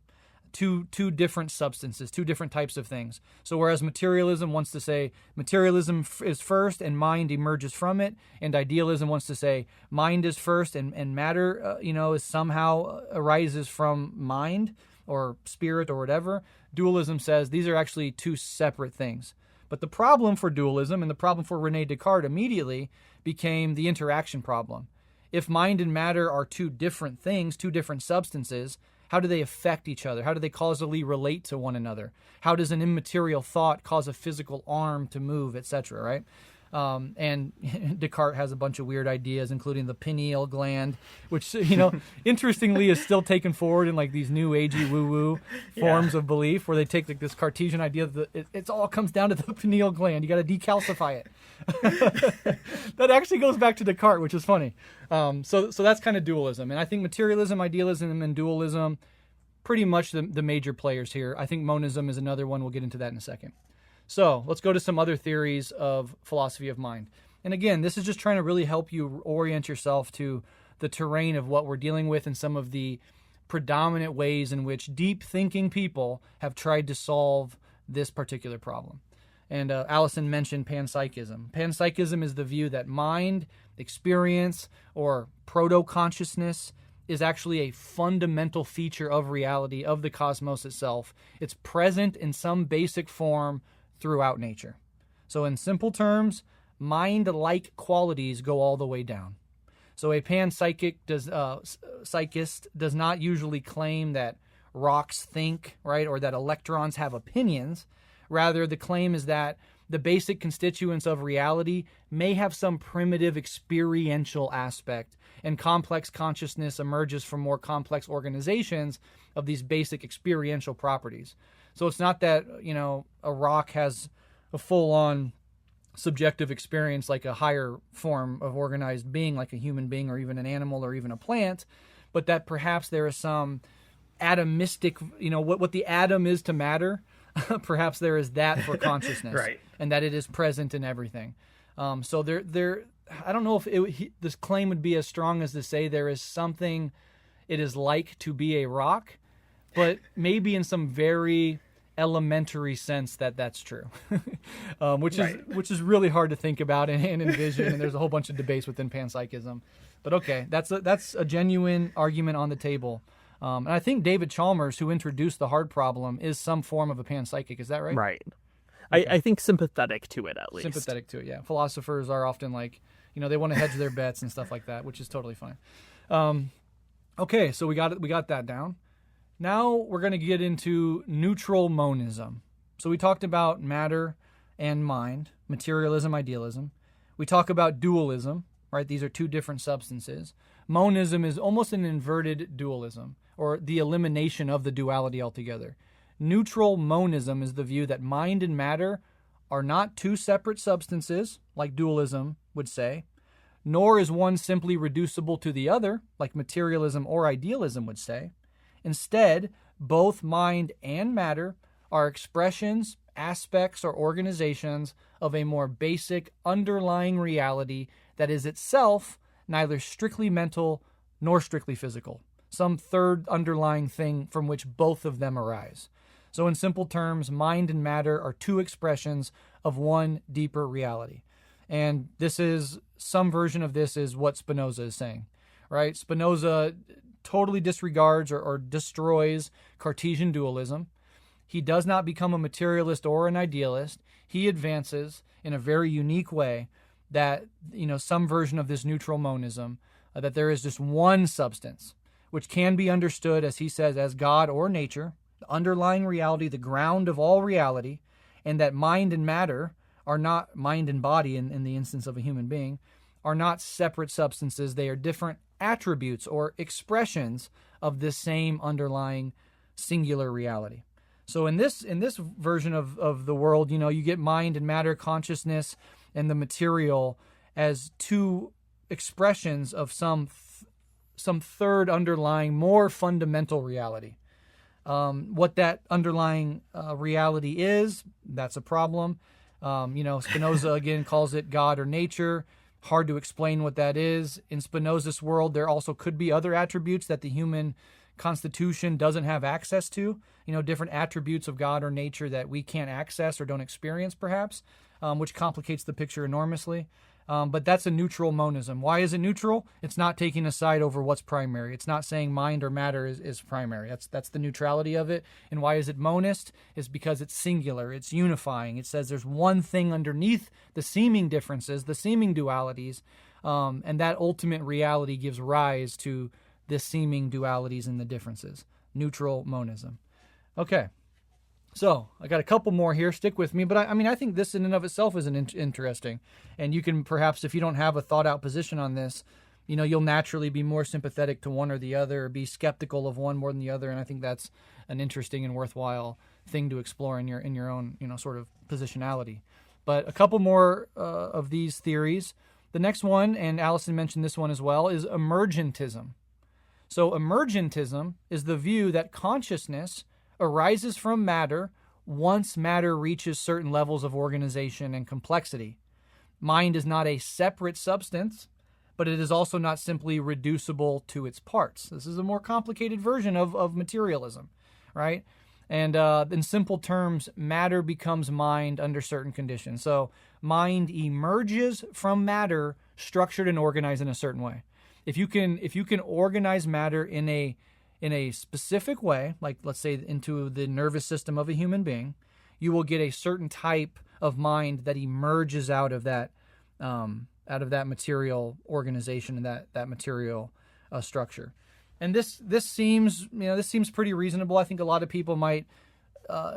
Two different substances, two different types of things. So whereas materialism wants to say materialism is first and mind emerges from it, and idealism wants to say mind is first and matter, is somehow arises from mind or spirit or whatever, dualism says these are actually two separate things. But the problem for dualism and the problem for René Descartes immediately became the interaction problem. If mind and matter are two different things, two different substances, how do they affect each other? How do they causally relate to one another? How does an immaterial thought cause a physical arm to move, etc., right? And Descartes has a bunch of weird ideas, including the pineal gland, which, interestingly is still taken forward in like these new agey woo-woo forms of belief, where they take like this Cartesian idea that it all comes down to the pineal gland. You got to decalcify it. That actually goes back to Descartes, which is funny. So that's kind of dualism. And I think materialism, idealism, and dualism, pretty much the major players here. I think monism is another one. We'll get into that in a second. So let's go to some other theories of philosophy of mind. And again, this is just trying to really help you orient yourself to the terrain of what we're dealing with and some of the predominant ways in which deep thinking people have tried to solve this particular problem. And Alyson mentioned panpsychism. Panpsychism is the view that mind, experience, or proto-consciousness is actually a fundamental feature of reality, of the cosmos itself. It's present in some basic form throughout nature. So in simple terms, mind-like qualities go all the way down. So a panpsychist does not usually claim that rocks think, right, or that electrons have opinions. Rather, the claim is that the basic constituents of reality may have some primitive experiential aspect, and complex consciousness emerges from more complex organizations of these basic experiential properties. So it's not that, a rock has a full-on subjective experience like a higher form of organized being, like a human being or even an animal or even a plant, but that perhaps there is some atomistic, what the atom is to matter, perhaps there is that for consciousness, right, and that it is present in everything. So there, I don't know if this claim would be as strong as to say there is something it is like to be a rock, but maybe in some very elementary sense that's true, which is really hard to think about and envision. And there's a whole bunch of debates within panpsychism. But okay, that's a genuine argument on the table. And I think David Chalmers, who introduced the hard problem, is some form of a panpsychic. Is that right? Right. Okay. I think sympathetic to it, at least. Sympathetic to it, yeah. Philosophers are often like, they want to hedge their bets and stuff like that, which is totally fine. Okay, so we got that down. Now we're going to get into neutral monism. So we talked about matter and mind, materialism, idealism. We talk about dualism, right? These are two different substances. Monism is almost an inverted dualism, or the elimination of the duality altogether. Neutral monism is the view that mind and matter are not two separate substances, like dualism would say, nor is one simply reducible to the other, like materialism or idealism would say. Instead, both mind and matter are expressions, aspects, or organizations of a more basic underlying reality that is itself neither strictly mental nor strictly physical, some third underlying thing from which both of them arise. So in simple terms, mind and matter are two expressions of one deeper reality. And some version of this is what Spinoza is saying, right? Spinoza totally disregards or destroys Cartesian dualism. He does not become a materialist or an idealist. He advances in a very unique way that, some version of this neutral monism, that there is just one substance, which can be understood, as he says, as God or nature, the underlying reality, the ground of all reality, and that mind and matter are not, mind and body in the instance of a human being, are not separate substances. They are different attributes or expressions of this same underlying singular reality. So in this version of the world, you get mind and matter, consciousness, and the material as two expressions of some third underlying, more fundamental reality. What that underlying reality is, that's a problem. Spinoza again calls it God or nature. Hard to explain what that is. In Spinoza's world, there also could be other attributes that the human constitution doesn't have access to, different attributes of God or nature that we can't access or don't experience perhaps, which complicates the picture enormously. But that's a neutral monism. Why is it neutral? It's not taking a side over what's primary. It's not saying mind or matter is primary. That's the neutrality of it. And why is it monist? It's because it's singular. It's unifying. It says there's one thing underneath the seeming differences, the seeming dualities, and that ultimate reality gives rise to the seeming dualities and the differences. Neutral monism. Okay. So I got a couple more here. Stick with me. But I think this in and of itself is interesting. And you can perhaps, if you don't have a thought out position on this, you'll naturally be more sympathetic to one or the other, or be skeptical of one more than the other. And I think that's an interesting and worthwhile thing to explore in your own, sort of positionality. But a couple more of these theories. The next one, and Alyson mentioned this one as well, is emergentism. So emergentism is the view that consciousness arises from matter once matter reaches certain levels of organization and complexity. Mind is not a separate substance, but it is also not simply reducible to its parts. This is a more complicated version of materialism, right? And in simple terms, matter becomes mind under certain conditions. So mind emerges from matter structured and organized in a certain way. If you can organize matter in a specific way, like let's say into the nervous system of a human being, you will get a certain type of mind that emerges out of that material organization and that material structure. And this seems pretty reasonable. I think a lot of people might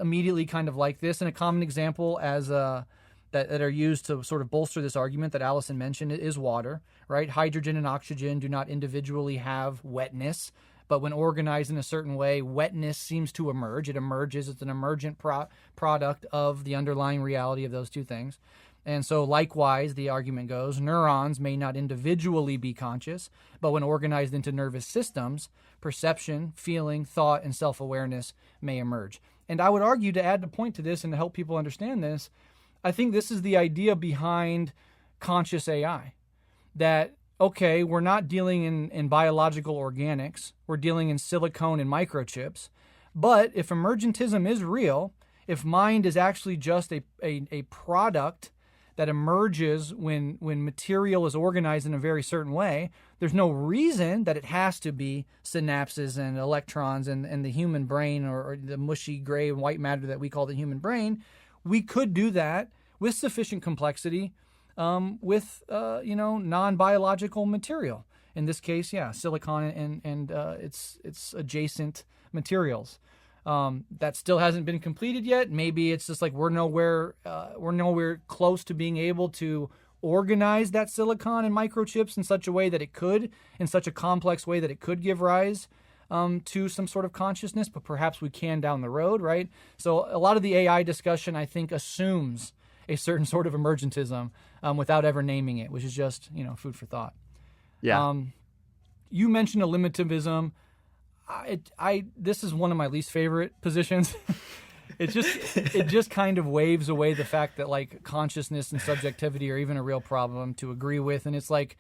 immediately kind of like this. And a common example that are used to sort of bolster this argument that Alyson mentioned is water, right? Hydrogen and oxygen do not individually have wetness, but when organized in a certain way, wetness seems to emerge. It emerges. It's an emergent product of the underlying reality of those two things. And so likewise, the argument goes, neurons may not individually be conscious, but when organized into nervous systems, perception, feeling, thought, and self-awareness may emerge. And I would argue, to add a point to this and to help people understand this, I think this is the idea behind conscious AI. That, okay, we're not dealing in biological organics, we're dealing in silicone and microchips, but if emergentism is real, if mind is actually just a product that emerges when material is organized in a very certain way, there's no reason that it has to be synapses and electrons and the human brain or the mushy gray and white matter that we call the human brain. We could do that with sufficient complexity with non-biological material. In this case, silicon and its adjacent materials. That still hasn't been completed yet. Maybe it's just like we're nowhere close to being able to organize that silicon and microchips in such a way that it could, in such a complex way that it could give rise to some sort of consciousness, but perhaps we can down the road, right? So a lot of the AI discussion, I think, assumes a certain sort of emergentism without ever naming it, which is just, food for thought. Yeah. You mentioned eliminativism. This is one of my least favorite positions. It just kind of waves away the fact that like consciousness and subjectivity are even a real problem to agree with, and it's like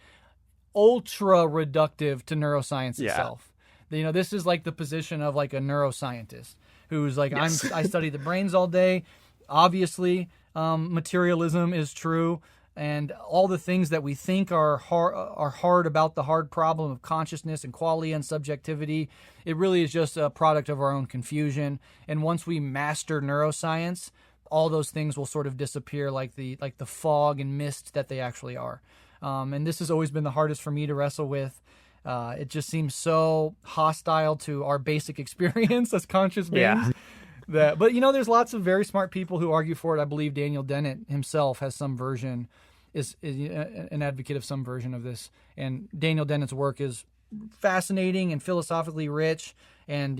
ultra reductive to neuroscience itself. This is like the position of like a neuroscientist who's like, yes. I study the brains all day. Obviously, materialism is true. And all the things that we think are hard about the hard problem of consciousness and qualia and subjectivity, it really is just a product of our own confusion. And once we master neuroscience, all those things will sort of disappear like the fog and mist that they actually are. And this has always been the hardest for me to wrestle with. It just seems so hostile to our basic experience as conscious beings. Yeah. But there's lots of very smart people who argue for it. I believe Daniel Dennett himself has some version, is an advocate of some version of this. And Daniel Dennett's work is fascinating and philosophically rich and,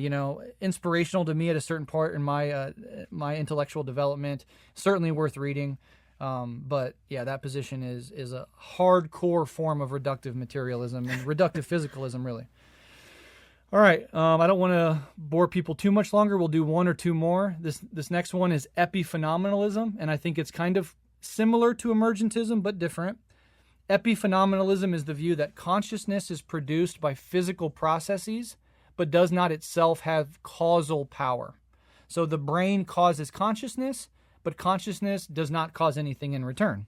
inspirational to me at a certain part in my intellectual development. Certainly worth reading. But yeah, that position is a hardcore form of reductive materialism and reductive physicalism, really. All right. I don't want to bore people too much longer. We'll do one or two more. This next one is epiphenomenalism, and I think it's kind of similar to emergentism, but different. Epiphenomenalism is the view that consciousness is produced by physical processes, but does not itself have causal power. So the brain causes consciousness, but consciousness does not cause anything in return.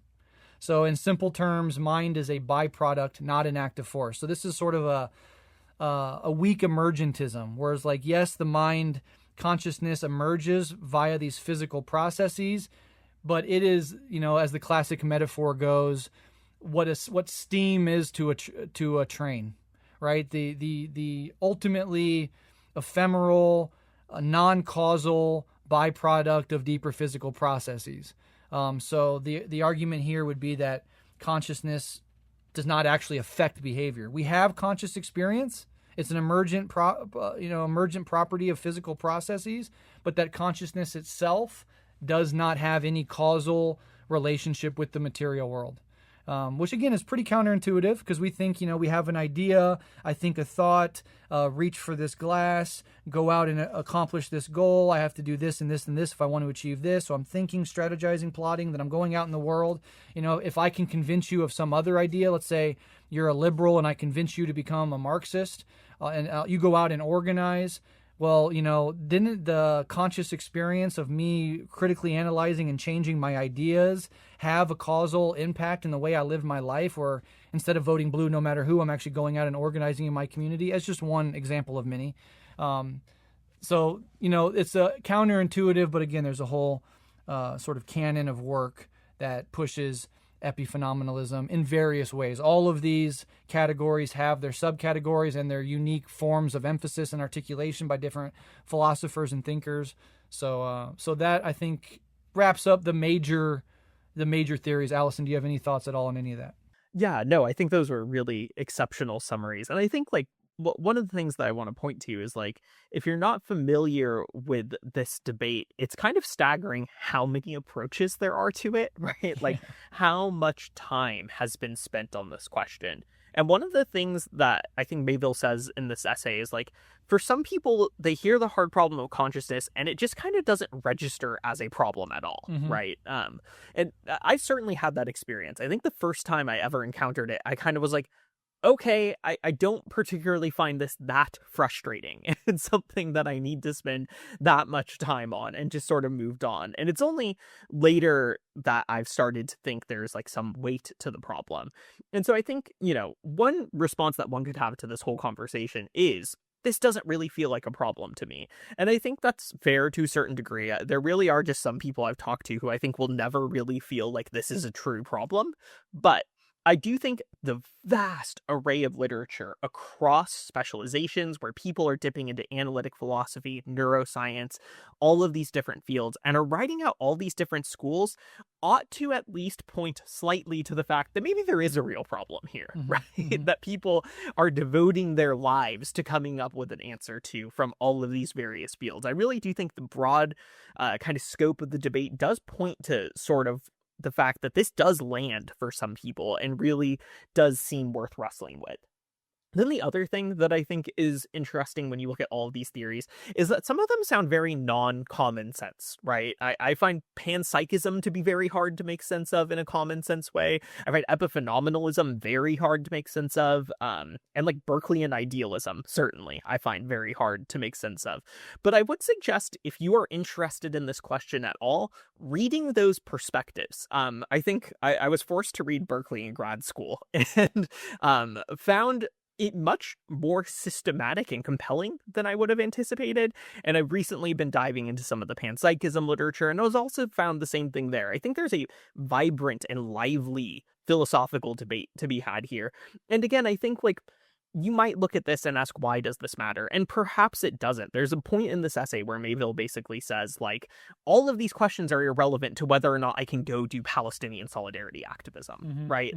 So in simple terms, mind is a byproduct, not an active force. So this is sort of a weak emergentism, whereas yes, the mind consciousness emerges via these physical processes, but it is, as the classic metaphor goes, what steam is to a train, right? The ultimately ephemeral, non-causal byproduct of deeper physical processes. So the argument here would be that consciousness does not actually affect behavior. We have conscious experience. It's an emergent property of physical processes, but that consciousness itself does not have any causal relationship with the material world. Which again is pretty counterintuitive because we think, we have an idea, I think a thought, reach for this glass, go out and accomplish this goal. I have to do this and this and this if I want to achieve this. So I'm thinking, strategizing, plotting, that I'm going out in the world. If I can convince you of some other idea, let's say you're a liberal and I convince you to become a Marxist, and you go out and organize. Well, didn't the conscious experience of me critically analyzing and changing my ideas have a causal impact in the way I lived my life, where instead of voting blue no matter who, I'm actually going out and organizing in my community? As just one example of many. So, it's a counterintuitive, but again, there's a whole sort of canon of work that pushes epiphenomenalism in various ways. All of these categories have their subcategories and their unique forms of emphasis and articulation by different philosophers and thinkers. So that, I think, wraps up the major theories. Alyson, do you have any thoughts at all on any of that? Yeah, no, I think those were really exceptional summaries. And I think one of the things that I want to point to is if you're not familiar with this debate, it's kind of staggering how many approaches there are to it, right? How much time has been spent on this question. And one of the things that I think Miéville says in this essay is for some people, they hear the hard problem of consciousness and it just kind of doesn't register as a problem at all, right? And I certainly had that experience. I think the first time I ever encountered it, I kind of was okay, I don't particularly find this that frustrating. It's something that I need to spend that much time on, and just sort of moved on. And it's only later that I've started to think there's some weight to the problem. And so I think, one response that one could have to this whole conversation is, this doesn't really feel like a problem to me. And I think that's fair to a certain degree. There really are just some people I've talked to who I think will never really feel like this is a true problem. But I do think the vast array of literature across specializations where people are dipping into analytic philosophy, neuroscience, all of these different fields, and are writing out all these different schools ought to at least point slightly to the fact that maybe there is a real problem here, right? That people are devoting their lives to coming up with an answer to from all of these various fields. I really do think the broad kind of scope of the debate does point to sort of the fact that this does land for some people and really does seem worth wrestling with. Then the other thing that I think is interesting when you look at all of these theories is that some of them sound very non-common sense, right? I find panpsychism to be very hard to make sense of in a common sense way. I find epiphenomenalism very hard to make sense of. And Berkeleyan idealism, certainly, I find very hard to make sense of. But I would suggest, if you are interested in this question at all, reading those perspectives. I think I was forced to read Berkeley in grad school and found it much more systematic and compelling than I would have anticipated. And I've recently been diving into some of the panpsychism literature, and I was also found the same thing there. I think there's a vibrant and lively philosophical debate to be had here. And again, I think you might look at this and ask, why does this matter? And perhaps it doesn't. There's a point in this essay where Miéville basically says, all of these questions are irrelevant to whether or not I can go do Palestinian solidarity activism, right?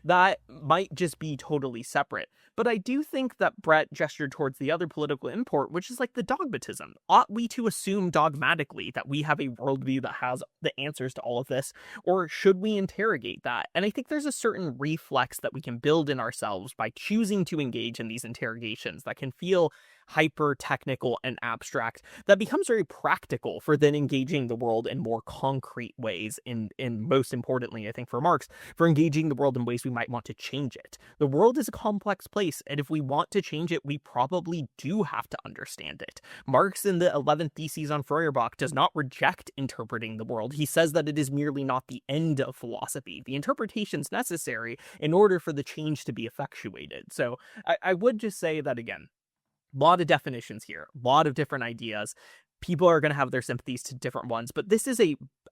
that might just be totally separate. But I do think that Breht gestured towards the other political import, which is like the dogmatism. Ought we to assume dogmatically that we have a worldview that has the answers to all of this, or should we interrogate that? And I think there's a certain reflex that we can build in ourselves by choosing to engage in these interrogations that can feel hyper technical and abstract, that becomes very practical for then engaging the world in more concrete ways, in most importantly, I think for Marx, for engaging the world in ways we might want to change it. The world is a complex place, and if we want to change it, we probably do have to understand it. Marx in the 11th Theses on Feuerbach does not reject interpreting the world. He says that it is merely not the end of philosophy. The interpretation's necessary in order for the change to be effectuated. So I would just say that, again, a lot of definitions here, a lot of different ideas. People are going to have their sympathies to different ones, but this is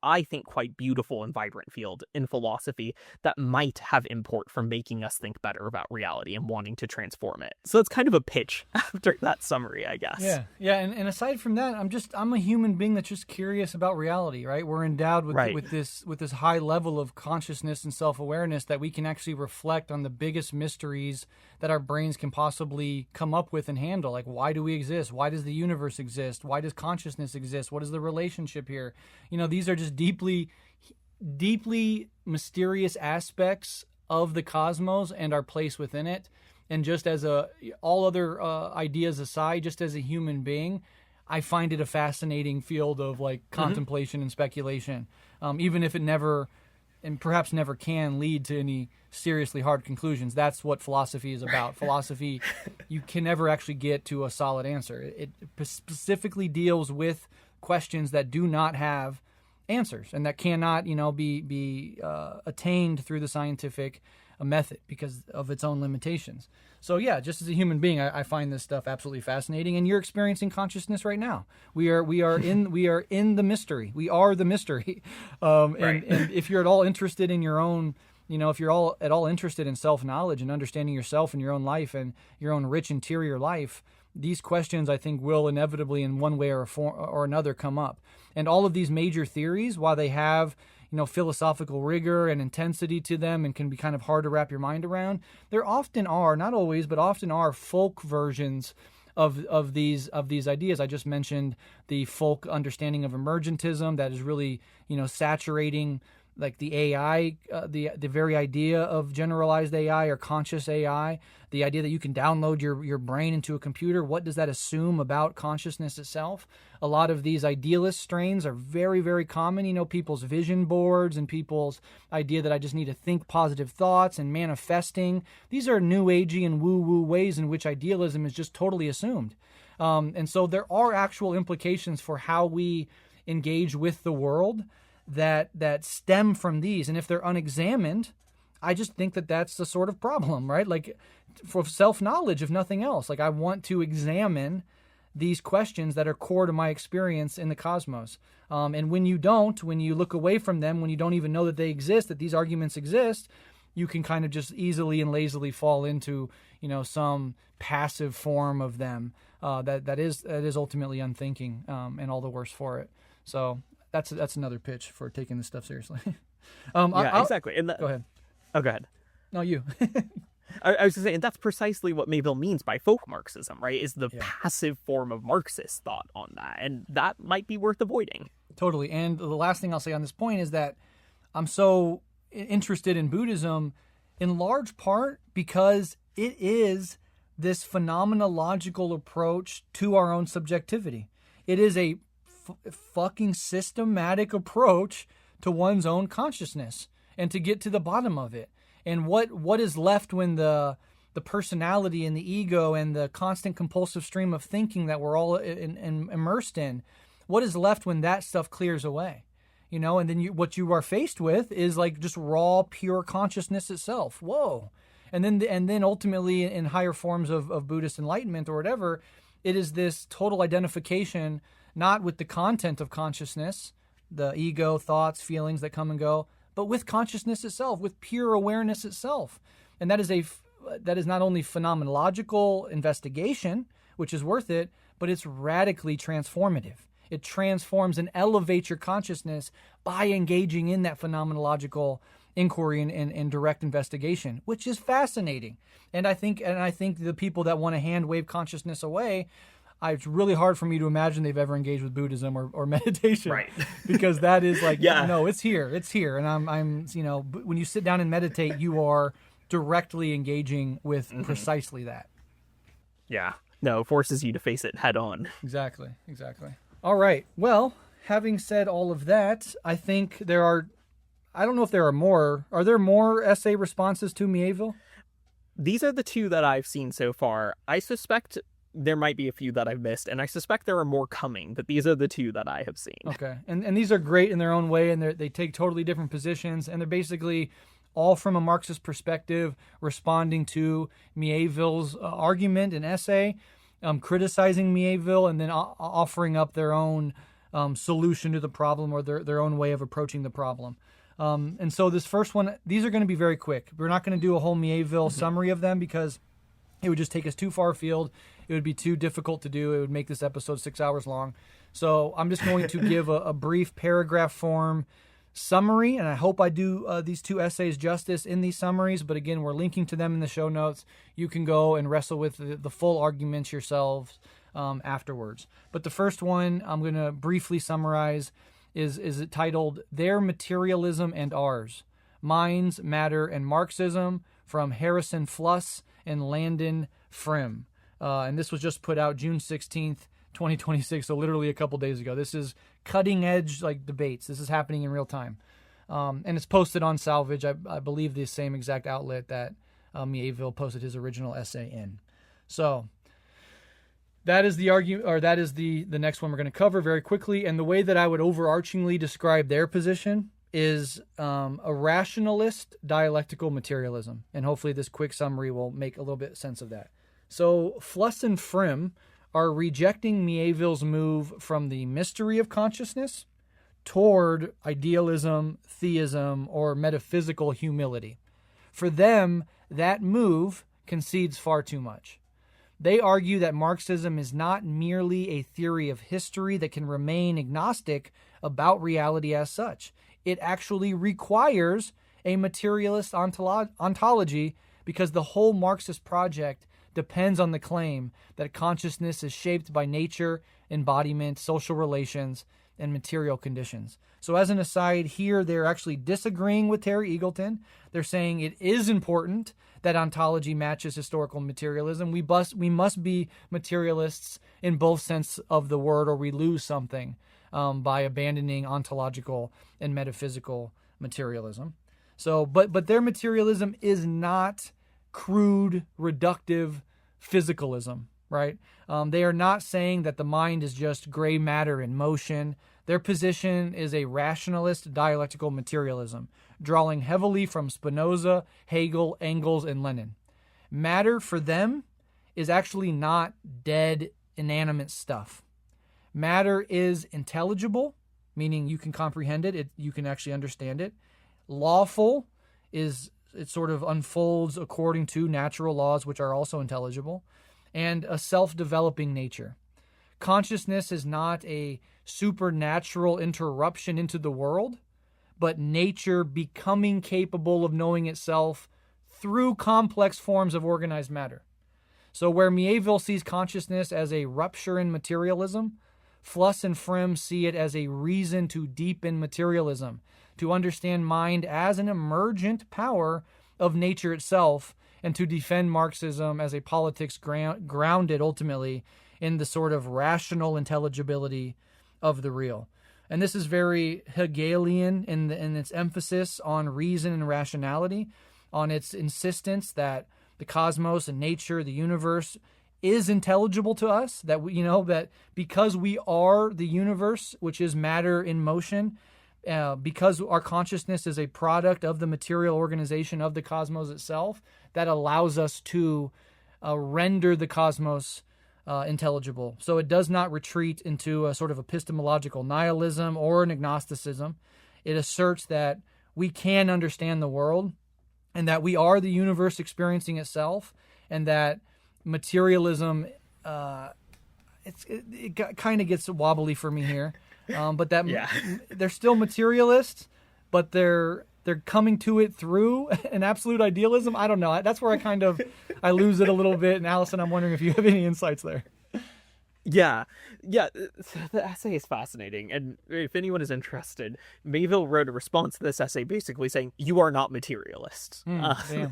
I think, quite beautiful and vibrant field in philosophy that might have import for making us think better about reality and wanting to transform it. So it's kind of a pitch after that summary, I guess. Yeah. And aside from that, I'm a human being that's just curious about reality, right? We're endowed with this high level of consciousness and self-awareness that we can actually reflect on the biggest mysteries that our brains can possibly come up with and handle. Like, why do we exist? Why does the universe exist? Why does consciousness exist? What is the relationship here? These are just deeply mysterious aspects of the cosmos and our place within it. And just as all other ideas aside, just as a human being, I find it a fascinating field of contemplation and speculation, even if it never, and perhaps never can, lead to any seriously hard conclusions. That's what philosophy is about. Philosophy, you can never actually get to a solid answer. It specifically deals with questions that do not have answers and that cannot, be attained through the scientific method because of its own limitations. So yeah, just as a human being, I find this stuff absolutely fascinating. And you're experiencing consciousness right now. We are in the mystery. We are the mystery. And if you're at all interested in your own, if you're at all interested in self-knowledge and understanding yourself and your own life and your own rich interior life, these questions, I think, will inevitably in one way or another come up. And all of these major theories, while they have, philosophical rigor and intensity to them and can be kind of hard to wrap your mind around, there often are, not always, but often are folk versions of these ideas. I just mentioned the folk understanding of emergentism that is really, saturating like the AI, the very idea of generalized AI or conscious AI, the idea that you can download your brain into a computer. What does that assume about consciousness itself? A lot of these idealist strains are very, very common. People's vision boards and people's idea that I just need to think positive thoughts and manifesting. These are new agey and woo-woo ways in which idealism is just totally assumed. And so there are actual implications for how we engage with the world that stem from these. And if they're unexamined, I just think that that's the sort of problem, right? Like for self-knowledge, if nothing else, I want to examine these questions that are core to my experience in the cosmos. And when you look away from them, when you don't even know that they exist, that these arguments exist, you can kind of just easily and lazily fall into, some passive form of them that is ultimately unthinking and all the worse for it. So that's another pitch for taking this stuff seriously. Exactly. Go ahead. Oh, go ahead. No, you. I was going to say, and that's precisely what Miéville means by folk Marxism, right? Is the passive form of Marxist thought on that. And that might be worth avoiding. Totally. And the last thing I'll say on this point is that I'm so interested in Buddhism in large part because it is this phenomenological approach to our own subjectivity. It is a fucking systematic approach to one's own consciousness and to get to the bottom of it. And what is left when the personality and the ego and the constant compulsive stream of thinking that we're all immersed in, what is left when that stuff clears away? And then what you are faced with is just raw, pure consciousness itself. Whoa. And then ultimately in higher forms of Buddhist enlightenment or whatever, it is this total identification not with the content of consciousness, the ego, thoughts, feelings that come and go, but with consciousness itself, with pure awareness itself. And that is not only phenomenological investigation, which is worth it, but it's radically transformative. It transforms and elevates your consciousness by engaging in that phenomenological inquiry and direct investigation, which is fascinating. And I think the people that want to hand wave consciousness away, it's really hard for me to imagine they've ever engaged with Buddhism or meditation, Right. because that is like, Yeah. no, it's here, and I'm when you sit down and meditate, you are directly engaging with precisely that. Yeah. No, it forces you to face it head on. Exactly. All right. Well, having said all of that, I think there are. I don't know if there are more. Are there more essay responses to Miéville? These are the two that I've seen so far. I suspect there might be a few that I've missed, and I suspect there are more coming, but these are the two that I have seen. Okay. And these are great in their own way, and they take totally different positions, and they're basically all from a Marxist perspective, responding to Miéville's argument and essay, criticizing Miéville, and then offering up their own solution to the problem, or their own way of approaching the problem. And so this first one, these are going to be very quick. We're not going to do a whole Miéville summary of them, because it would just take us too far afield. It would be too difficult to do. It would make this episode 6 hours long. So I'm just going to give a brief paragraph form summary, and I hope I do these two essays justice in these summaries. But again, we're linking to them in the show notes. You can go and wrestle with the full arguments yourselves afterwards. But the first one I'm going to briefly summarize is titled "Their Materialism and Ours: Minds, Matter, and Marxism," from Harrison Fluss and Landon Frim. And this was just put out June 16th, 2026, so literally a couple days ago. This is cutting edge debates. This is happening in real time. And it's posted on Salvage, I believe the same exact outlet that Miéville posted his original essay in. So that is the argument, or that is the next one we're going to cover very quickly. And the way that I would overarchingly describe their position is a rationalist dialectical materialism. And hopefully this quick summary will make a little bit sense of that. So Fluss and Frim are rejecting Miéville's move from the mystery of consciousness toward idealism, theism, or metaphysical humility. For them, that move concedes far too much. They argue that Marxism is not merely a theory of history that can remain agnostic about reality as such. It actually requires a materialist ontology, because the whole Marxist project depends on the claim that consciousness is shaped by nature, embodiment, social relations, and material conditions. So as an aside here, they're actually disagreeing with Terry Eagleton. They're saying it is important that ontology matches historical materialism. We must be materialists in both sense of the word, or we lose something by abandoning ontological and metaphysical materialism. So, but their materialism is not crude, reductive physicalism, right? They are not saying that the mind is just gray matter in motion. Their position is a rationalist dialectical materialism, drawing heavily from Spinoza, Hegel, Engels, and Lenin. Matter for them is actually not dead, inanimate stuff. Matter is intelligible, meaning you can comprehend it, you can actually understand it. Lawful is it sort of unfolds according to natural laws, which are also intelligible, and a self-developing nature. Consciousness is not a supernatural interruption into the world, but nature becoming capable of knowing itself through complex forms of organized matter. So where Miéville sees consciousness as a rupture in materialism, Fluss and Frim see it as a reason to deepen materialism, to understand mind as an emergent power of nature itself, and to defend Marxism as a politics grounded ultimately in the sort of rational intelligibility of the real. And this is very Hegelian in its emphasis on reason and rationality, on its insistence that the cosmos and nature, the universe, is intelligible to us, that that because we are the universe, which is matter in motion, because our consciousness is a product of the material organization of the cosmos itself, that allows us to render the cosmos intelligible. So it does not retreat into a sort of epistemological nihilism or an agnosticism. It asserts that we can understand the world, and that we are the universe experiencing itself, and that materialism, it kind of gets wobbly for me here, but that they're still materialists, but they're they're coming to it through an absolute idealism. I don't know. That's where I lose it a little bit. And Alyson, I'm wondering if you have any insights there. Yeah. The essay is fascinating, and if anyone is interested, Miéville wrote a response to this essay basically saying, you are not materialists.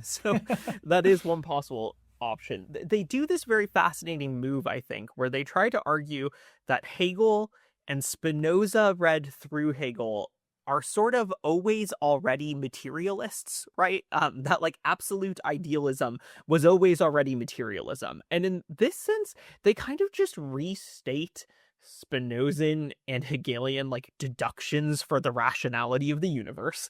So that is one possible option. They do this very fascinating move, I think, where they try to argue that Hegel and Spinoza read through Hegel are sort of always already materialists, right? That like absolute idealism was always already materialism. And in this sense, they kind of just restate Spinozan and Hegelian like deductions for the rationality of the universe.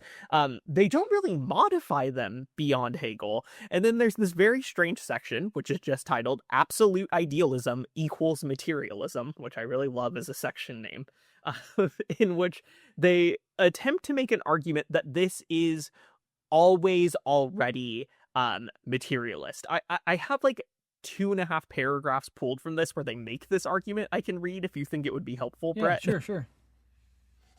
They don't really modify them beyond Hegel. And then there's this very strange section, which is just titled Absolute Idealism Equals Materialism, which I really love as a section name, in which they attempt to make an argument that this is always already materialist. I have like 2.5 paragraphs pulled from this where they make this argument I can read if you think it would be helpful, Brett. Sure.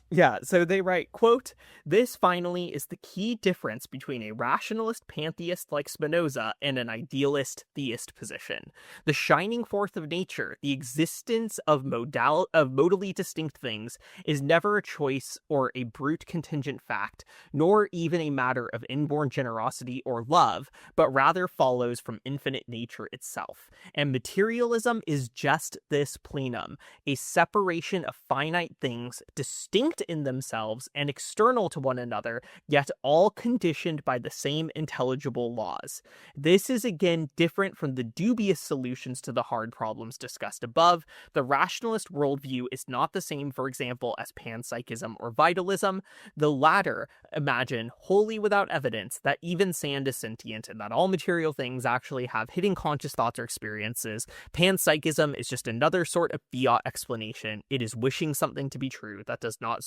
Yeah, so they write, quote, "This finally is the key difference between a rationalist pantheist like Spinoza and an idealist theist position. The shining forth of nature, the existence of modally distinct things, is never a choice or a brute contingent fact, nor even a matter of inborn generosity or love, but rather follows from infinite nature itself. And materialism is just this plenum, a separation of finite things distinct in themselves and external to one another, yet all conditioned by the same intelligible laws. This is again different from the dubious solutions to the hard problems discussed above. The rationalist worldview is not the same, for example, as panpsychism or vitalism. The latter imagine, wholly without evidence, that even sand is sentient and that all material things actually have hidden conscious thoughts or experiences. Panpsychism is just another sort of fiat explanation. It is wishing something to be true that does not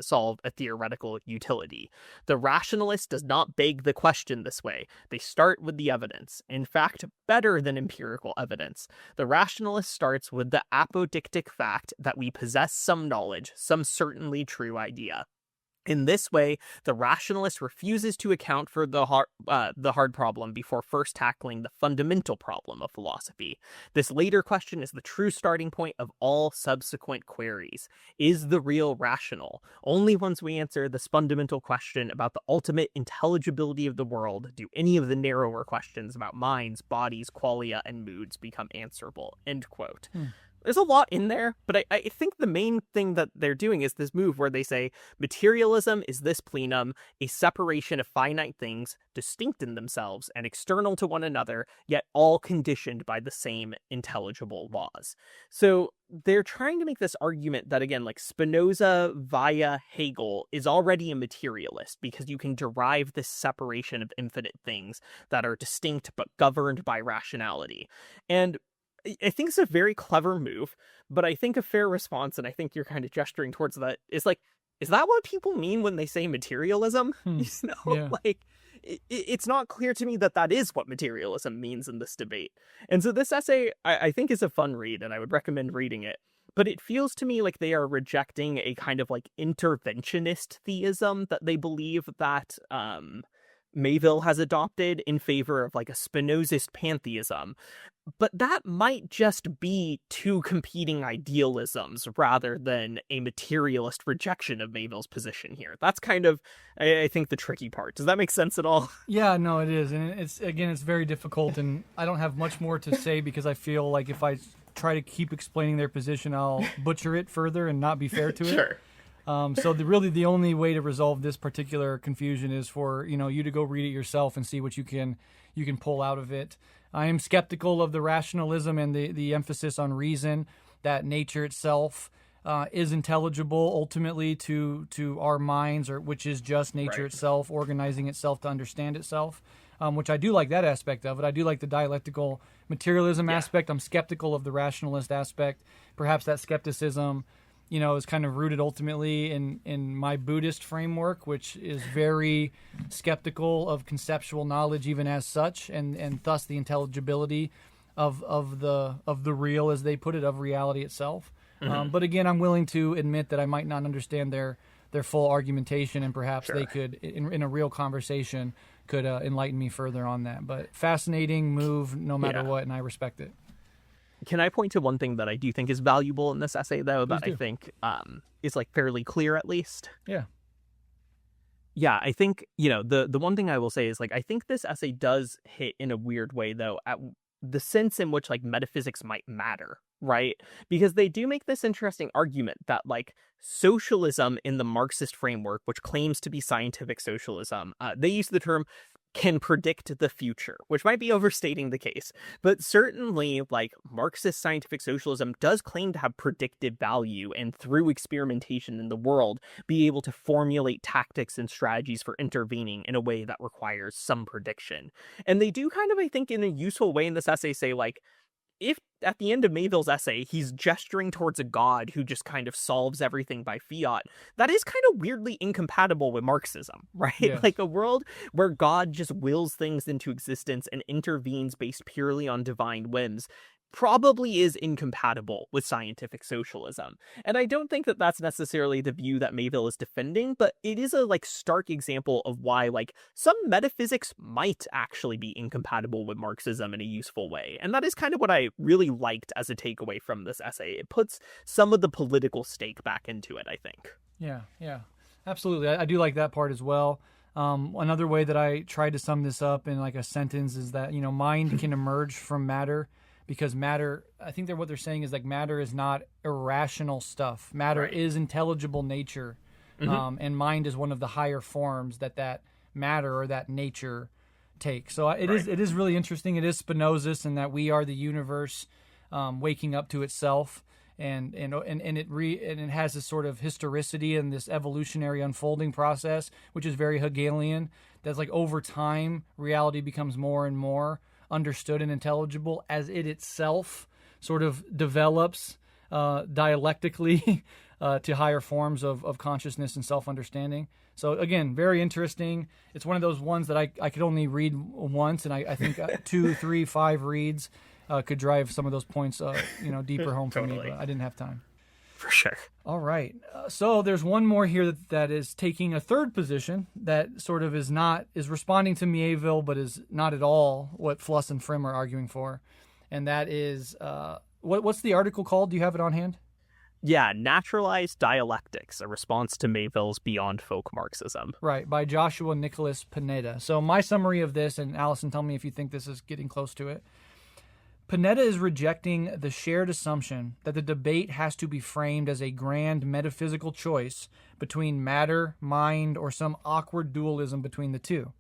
solve a theoretical utility. The rationalist does not beg the question this way. They start with the evidence. In fact, better than empirical evidence. The rationalist starts with the apodictic fact that we possess some knowledge, some certainly true idea. In this way, the rationalist refuses to account for the hard problem before first tackling the fundamental problem of philosophy. This later question is the true starting point of all subsequent queries. Is the real rational? Only once we answer this fundamental question about the ultimate intelligibility of the world do any of the narrower questions about minds, bodies, qualia, and moods become answerable." End quote. There's a lot in there, but I think the main thing that they're doing is this move where they say materialism is this plenum, a separation of finite things distinct in themselves and external to one another, yet all conditioned by the same intelligible laws. So they're trying to make this argument that, again, like Spinoza via Hegel is already a materialist because you can derive this separation of infinite things that are distinct but governed by rationality. And I think it's a very clever move, but I think a fair response, and I think you're kind of gesturing towards that, is like, is that what people mean when they say materialism? Like, it's not clear to me that that is what materialism means in this debate. And so this essay, I think, is a fun read, and I would recommend reading it. But it feels to me like they are rejecting a kind of like interventionist theism that they believe that Miéville has adopted in favor of like a Spinozist pantheism. But that might just be two competing idealisms rather than a materialist rejection of Miéville's position here. That's kind of, I think, the tricky part. Does that make sense at all? Yeah, no, it is. And it's very difficult, and I don't have much more to say because I feel like if I try to keep explaining their position, I'll butcher it further and not be fair to it. Sure. So really the only way to resolve this particular confusion is for you to go read it yourself and see what you can pull out of it. I am skeptical of the rationalism and the emphasis on reason, that nature itself is intelligible ultimately to our minds, or which is just nature itself organizing itself to understand itself. Which I do like that aspect of it. I do like the dialectical materialism aspect. I'm skeptical of the rationalist aspect. Perhaps that skepticism is kind of rooted ultimately in my Buddhist framework, which is very skeptical of conceptual knowledge even as such, and thus the intelligibility of the real, as they put it, of reality itself. But again, I'm willing to admit that I might not understand their their full argumentation, and perhaps Sure. they could, in a real conversation, could enlighten me further on that. But fascinating move no matter what, and I respect it. Can I point to one thing that I do think is valuable in this essay, though, Please that do. I think is like fairly clear, at least? Yeah. Yeah, I think, the one thing I will say is, like, I think this essay does hit in a weird way, though, at the sense in which, like, metaphysics might matter, right? Because they do make this interesting argument that, like, socialism in the Marxist framework, which claims to be scientific socialism, they use the term can predict the future, which might be overstating the case. But certainly, like, Marxist scientific socialism does claim to have predictive value and through experimentation in the world, be able to formulate tactics and strategies for intervening in a way that requires some prediction. And they do kind of, I think, in a useful way in this essay say, like, if at the end of Miéville's essay, he's gesturing towards a god who just kind of solves everything by fiat, that is kind of weirdly incompatible with Marxism, right? Yes. Like a world where God just wills things into existence and intervenes based purely on divine whims probably is incompatible with scientific socialism. And I don't think that that's necessarily the view that Miéville is defending, but it is a like stark example of why like some metaphysics might actually be incompatible with Marxism in a useful way. And that is kind of what I really liked as a takeaway from this essay. It puts some of the political stake back into it, I think. Yeah, absolutely. I do like that part as well. Another way that I tried to sum this up in like a sentence is that, mind can emerge from matter. Because matter, I think what they're saying is like matter is not irrational stuff. Matter is intelligible nature, and mind is one of the higher forms that matter or that nature takes. So it is really interesting. It is Spinozist in that we are the universe waking up to itself, and it has this sort of historicity and this evolutionary unfolding process, which is very Hegelian. That's like over time, reality becomes more and more understood and intelligible as it itself sort of develops dialectically to higher forms of consciousness and self-understanding. So again, very interesting. It's one of those ones that I could only read once, and I think 2, 3, 5 reads could drive some of those points deeper home for me, but I didn't have time. For sure. All right. So there's one more here that is taking a third position that sort of is responding to Miéville, but is not at all what Fluss and Frimm are arguing for. And that is, what's the article called? Do you have it on hand? Yeah, Naturalized Dialectics, a response to Miéville's Beyond Folk Marxism. Right, by Joshua Nicholas Pineda. So my summary of this, and Alyson, tell me if you think this is getting close to it. Pineda is rejecting the shared assumption that the debate has to be framed as a grand metaphysical choice between matter, mind, or some awkward dualism between the two.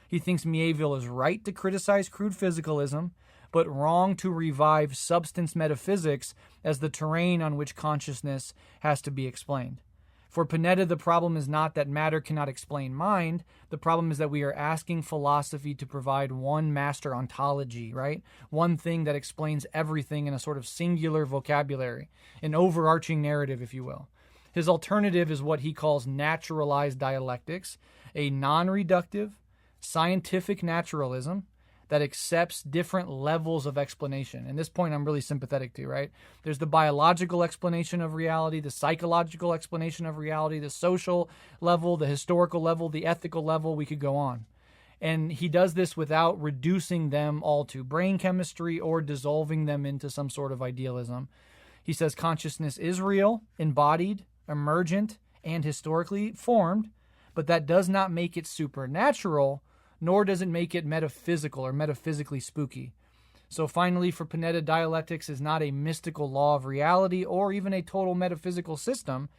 He thinks Miéville is right to criticize crude physicalism, but wrong to revive substance metaphysics as the terrain on which consciousness has to be explained. For Pineda, the problem is not that matter cannot explain mind. The problem is that we are asking philosophy to provide one master ontology, right? One thing that explains everything in a sort of singular vocabulary, an overarching narrative, if you will. His alternative is what he calls naturalized dialectics, a non-reductive, scientific naturalism that accepts different levels of explanation. And this point I'm really sympathetic to, right? There's the biological explanation of reality, the psychological explanation of reality, the social level, the historical level, the ethical level, we could go on. And he does this without reducing them all to brain chemistry or dissolving them into some sort of idealism. He says consciousness is real, embodied, emergent, and historically formed, but that does not make it supernatural, nor does it make it metaphysical or metaphysically spooky. So finally, for Pineda, dialectics is not a mystical law of reality or even a total metaphysical system.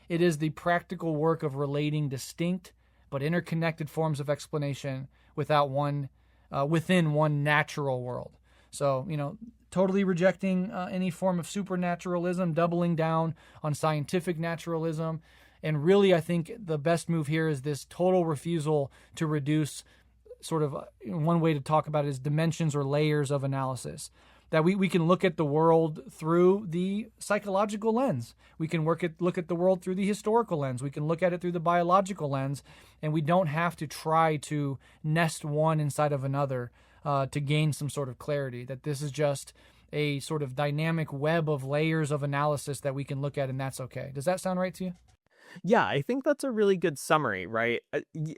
It is the practical work of relating distinct but interconnected forms of explanation within one natural world. So, totally rejecting any form of supernaturalism, doubling down on scientific naturalism. And really, I think the best move here is this total refusal to reduce sort of one way to talk about it is dimensions or layers of analysis. That we can look at the world through the psychological lens. We can look at the world through the historical lens. We can look at it through the biological lens, and we don't have to try to nest one inside of another to gain some sort of clarity. That this is just a sort of dynamic web of layers of analysis that we can look at, and that's okay. Does that sound right to you? Yeah, I think that's a really good summary, right?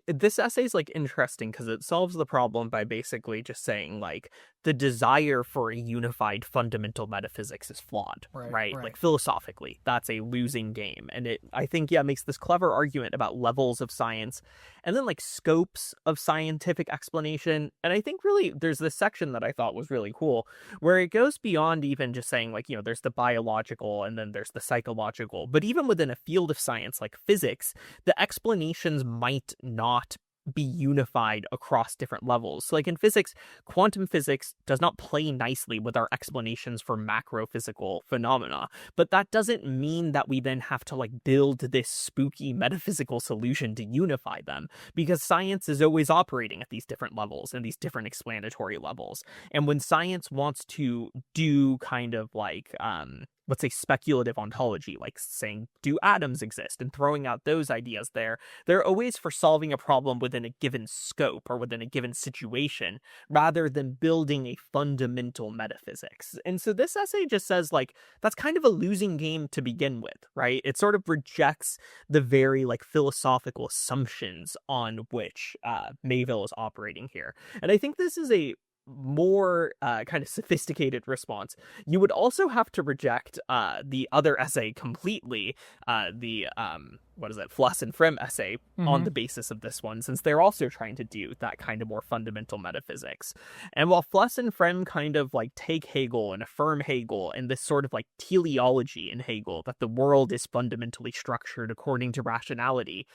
This essay is like interesting because it solves the problem by basically just saying like the desire for a unified fundamental metaphysics is flawed, right? Right. Like philosophically, that's a losing game. And it, I think, yeah, makes this clever argument about levels of science and then like scopes of scientific explanation. And I think really there's this section that I thought was really cool where it goes beyond even just saying like, there's the biological and then there's the psychological, but even within a field of science like physics, the explanations might not be unified across different levels. So like in physics, quantum physics does not play nicely with our explanations for macro physical phenomena, but that doesn't mean that we then have to like build this spooky metaphysical solution to unify them, because science is always operating at these different levels and these different explanatory levels. And when science wants to do kind of like let's say speculative ontology, like saying, do atoms exist, and throwing out those ideas there, they're always for solving a problem within a given scope or within a given situation, rather than building a fundamental metaphysics. And so this essay just says, like, that's kind of a losing game to begin with, right? It sort of rejects the very, like, philosophical assumptions on which Miéville is operating here. And I think this is a more kind of sophisticated response. You would also have to reject the other essay completely, the Fluss and Frem essay, on the basis of this one, since they're also trying to do that kind of more fundamental metaphysics. And while Fluss and Frem kind of like take Hegel and affirm Hegel and this sort of like teleology in Hegel that the world is fundamentally structured according to rationality,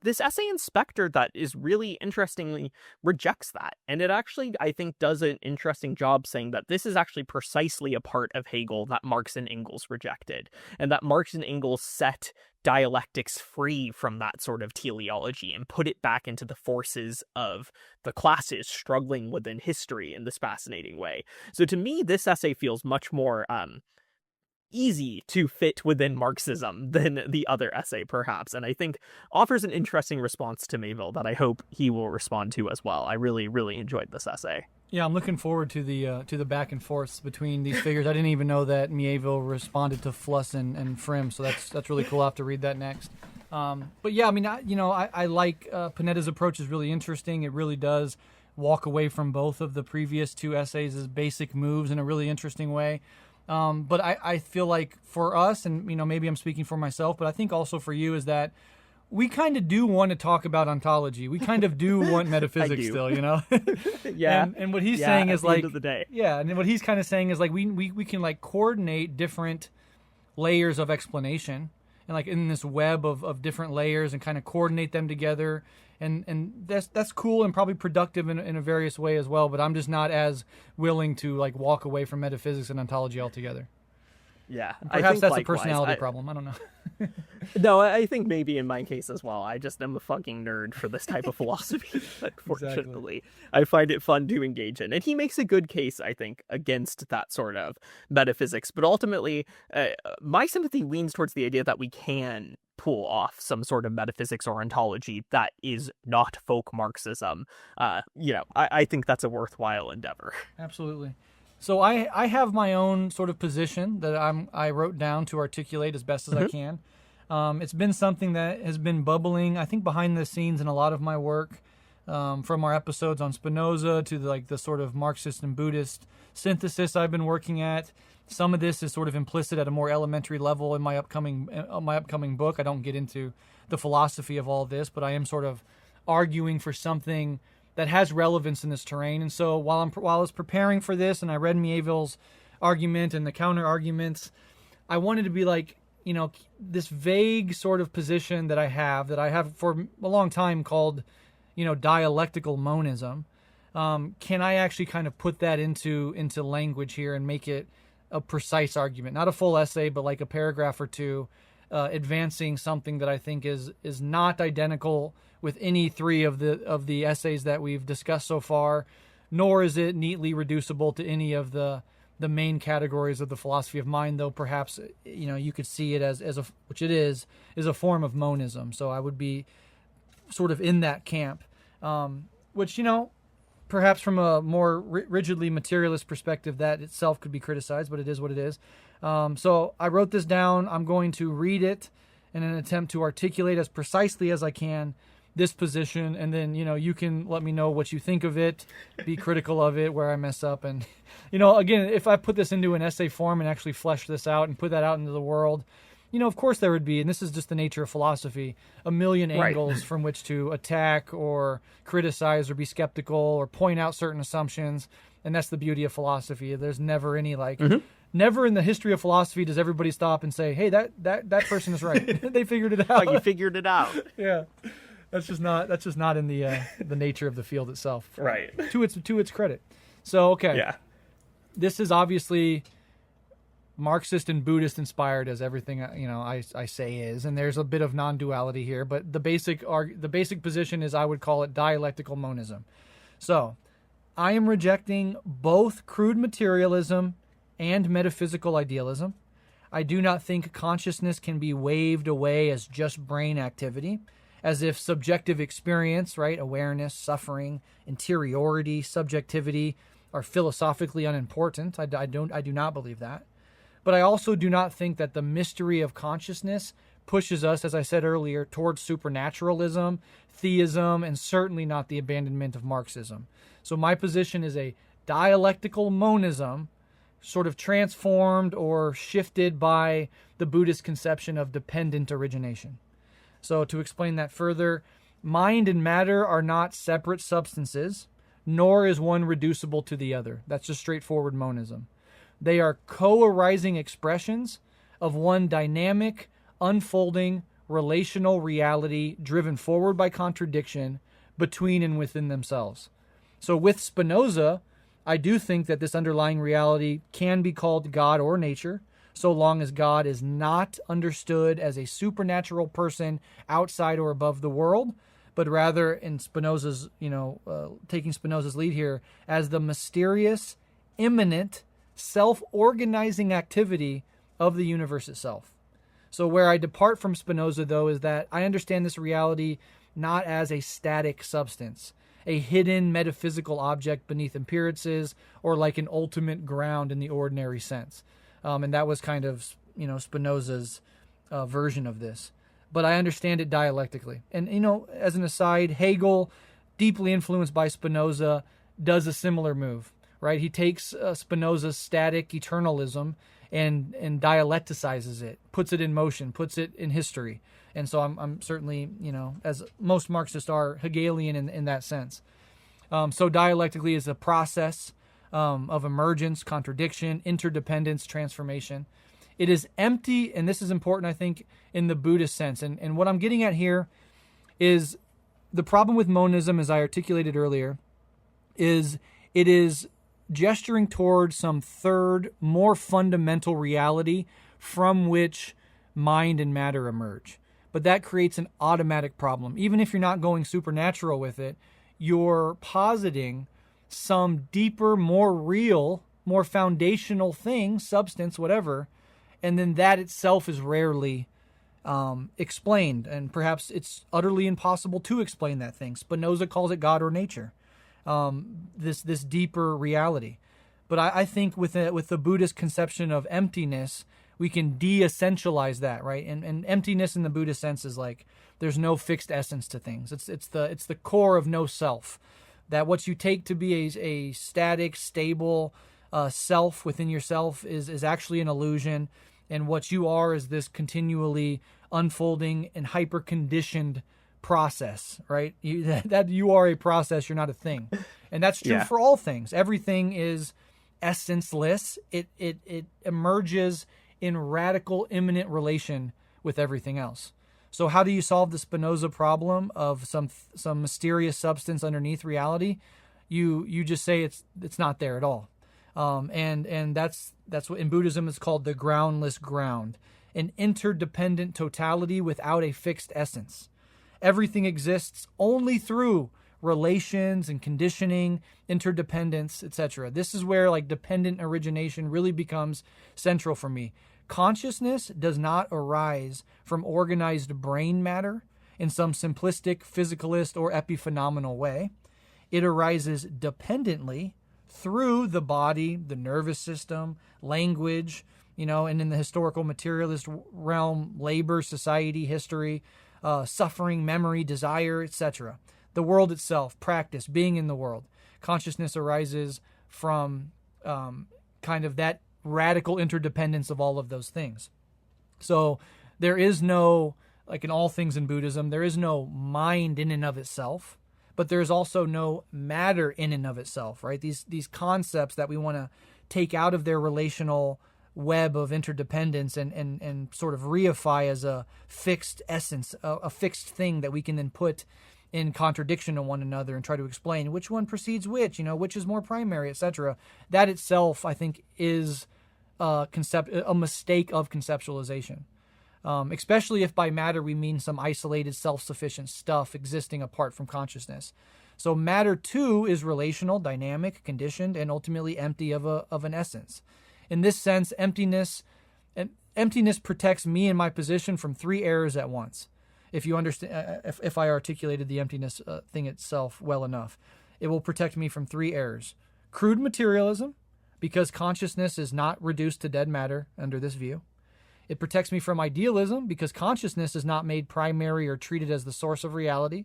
this essay in Spectre that is really interestingly rejects that. And it actually, I think, does an interesting job saying that this is actually precisely a part of Hegel that Marx and Engels rejected, and that Marx and Engels set dialectics free from that sort of teleology and put it back into the forces of the classes struggling within history in this fascinating way. So to me, this essay feels much more easy to fit within Marxism than the other essay, perhaps, and I think offers an interesting response to Miéville that I hope he will respond to as well. I really, really enjoyed this essay. Yeah, I'm looking forward to the back and forths between these figures. I didn't even know that Miéville responded to Fluss and Frem, so that's really cool. I'll have to read that next. But yeah, I mean, I like Panetta's approach is really interesting. It really does walk away from both of the previous two essays as basic moves in a really interesting way. But I feel like for us, and maybe I'm speaking for myself, but I think also for you, is that we kind of do want to talk about ontology. We kind of do want metaphysics still, Yeah. And what he's saying is like, end of the day. Yeah, and what he's kind of saying is like we can like coordinate different layers of explanation, and like in this web of different layers, and kind of coordinate them together. And that's cool and probably productive in a various way as well, but I'm just not as willing to like walk away from metaphysics and ontology altogether. Yeah, And perhaps that's likewise a personality problem. I don't know. No, I think maybe in my case as well. I just am a fucking nerd for this type of philosophy, unfortunately. Exactly. I find it fun to engage in. And he makes a good case, I think, against that sort of metaphysics. But ultimately, my sympathy leans towards the idea that we can pull off some sort of metaphysics or ontology that is not folk Marxism. I think that's a worthwhile endeavor. Absolutely. So I have my own sort of position that I wrote down to articulate as best as I can. It's been something that has been bubbling, I think, behind the scenes in a lot of my work, from our episodes on Spinoza to the sort of Marxist and Buddhist synthesis I've been working at. Some of this is sort of implicit at a more elementary level in my upcoming book. I don't get into the philosophy of all this, but I am sort of arguing for something that has relevance in this terrain. And so while I was preparing for this and I read Miéville's argument and the counter arguments, I wanted to be like, this vague sort of position that I have for a long time called, dialectical monism. Can I actually kind of put that into language here and make it a precise argument? Not a full essay, but like a paragraph or two, advancing something that I think is not identical with any three of the essays that we've discussed so far, nor is it neatly reducible to any of the main categories of the philosophy of mind, though perhaps you could see it as which it is a form of monism. So I would be sort of in that camp, which perhaps from a more rigidly materialist perspective, that itself could be criticized, but it is what it is. So I wrote this down. I'm going to read it in an attempt to articulate as precisely as I can this position, and then, you can let me know what you think of it, be critical of it, where I mess up. And, again, if I put this into an essay form and actually flesh this out and put that out into the world, of course there would be, and this is just the nature of philosophy, a million angles from which to attack or criticize or be skeptical or point out certain assumptions. And that's the beauty of philosophy. There's never any never in the history of philosophy does everybody stop and say, hey, that person is right. They figured it out. You figured it out. Yeah. That's just not in the nature of the field itself. Right. To its credit. So, okay. Yeah. This is obviously Marxist and Buddhist inspired, as everything I say is, and there's a bit of non-duality here, but the basic position is, I would call it dialectical monism. So, I am rejecting both crude materialism and metaphysical idealism. I do not think consciousness can be waved away as just brain activity, as if subjective experience, right, awareness, suffering, interiority, subjectivity are philosophically unimportant. I do not believe that. But I also do not think that the mystery of consciousness pushes us, as I said earlier, towards supernaturalism, theism, and certainly not the abandonment of Marxism. So my position is a dialectical monism, sort of transformed or shifted by the Buddhist conception of dependent origination. So to explain that further, mind and matter are not separate substances, nor is one reducible to the other. That's just straightforward monism. They are co-arising expressions of one dynamic, unfolding, relational reality driven forward by contradiction between and within themselves. So with Spinoza, I do think that this underlying reality can be called God or nature, so long as God is not understood as a supernatural person outside or above the world, but rather, in Spinoza's, taking Spinoza's lead here, as the mysterious, immanent, self-organizing activity of the universe itself. So where I depart from Spinoza, though, is that I understand this reality not as a static substance, a hidden metaphysical object beneath appearances, or like an ultimate ground in the ordinary sense. And that was kind of, Spinoza's version of this. But I understand it dialectically. And, as an aside, Hegel, deeply influenced by Spinoza, does a similar move, right? He takes Spinoza's static eternalism and dialecticizes it, puts it in motion, puts it in history. And so I'm certainly, as most Marxists are, Hegelian in that sense. So dialectically is a process of emergence, contradiction, interdependence, transformation. It is empty, and this is important, I think, in the Buddhist sense. And what I'm getting at here is the problem with monism, as I articulated earlier, is it is gesturing towards some third, more fundamental reality from which mind and matter emerge. But that creates an automatic problem. Even if you're not going supernatural with it, you're positing some deeper, more real, more foundational thing, substance, whatever, and then that itself is rarely explained, and perhaps it's utterly impossible to explain that thing. Spinoza calls it God or nature, this deeper reality. But I think with the Buddhist conception of emptiness, we can de-essentialize that, right? And emptiness in the Buddhist sense is like there's no fixed essence to things. It's the core of no self. That what you take to be a static, stable self within yourself is actually an illusion, and what you are is this continually unfolding and hyper-conditioned process, right? That you are a process, you're not a thing. And that's true for all things. Everything is essenceless. It emerges in radical, immanent relation with everything else. So how do you solve the Spinoza problem of some mysterious substance underneath reality? You just say it's not there at all, and that's what in Buddhism is called the groundless ground, an interdependent totality without a fixed essence. Everything exists only through relations and conditioning, interdependence, etc. This is where like dependent origination really becomes central for me. Consciousness does not arise from organized brain matter in some simplistic, physicalist, or epiphenomenal way. It arises dependently through the body, the nervous system, language, and in the historical materialist realm, labor, society, history, suffering, memory, desire, etc. The world itself, practice, being in the world. Consciousness arises from kind of that radical interdependence of all of those things. So there is no, like in all things in Buddhism, there is no mind in and of itself, but there's also no matter in and of itself, right? These concepts that we want to take out of their relational web of interdependence and sort of reify as a fixed essence, a fixed thing that we can then put in contradiction to one another and try to explain which one precedes which is more primary, etc. That itself, I think, is a mistake of conceptualization. Especially if by matter we mean some isolated, self-sufficient stuff existing apart from consciousness. So matter too is relational, dynamic, conditioned, and ultimately empty of an essence. In this sense, emptiness protects me and my position from three errors at once. If you understand, if I articulated the emptiness thing itself well enough, it will protect me from three errors: crude materialism, because consciousness is not reduced to dead matter under this view. It protects me from idealism because consciousness is not made primary or treated as the source of reality.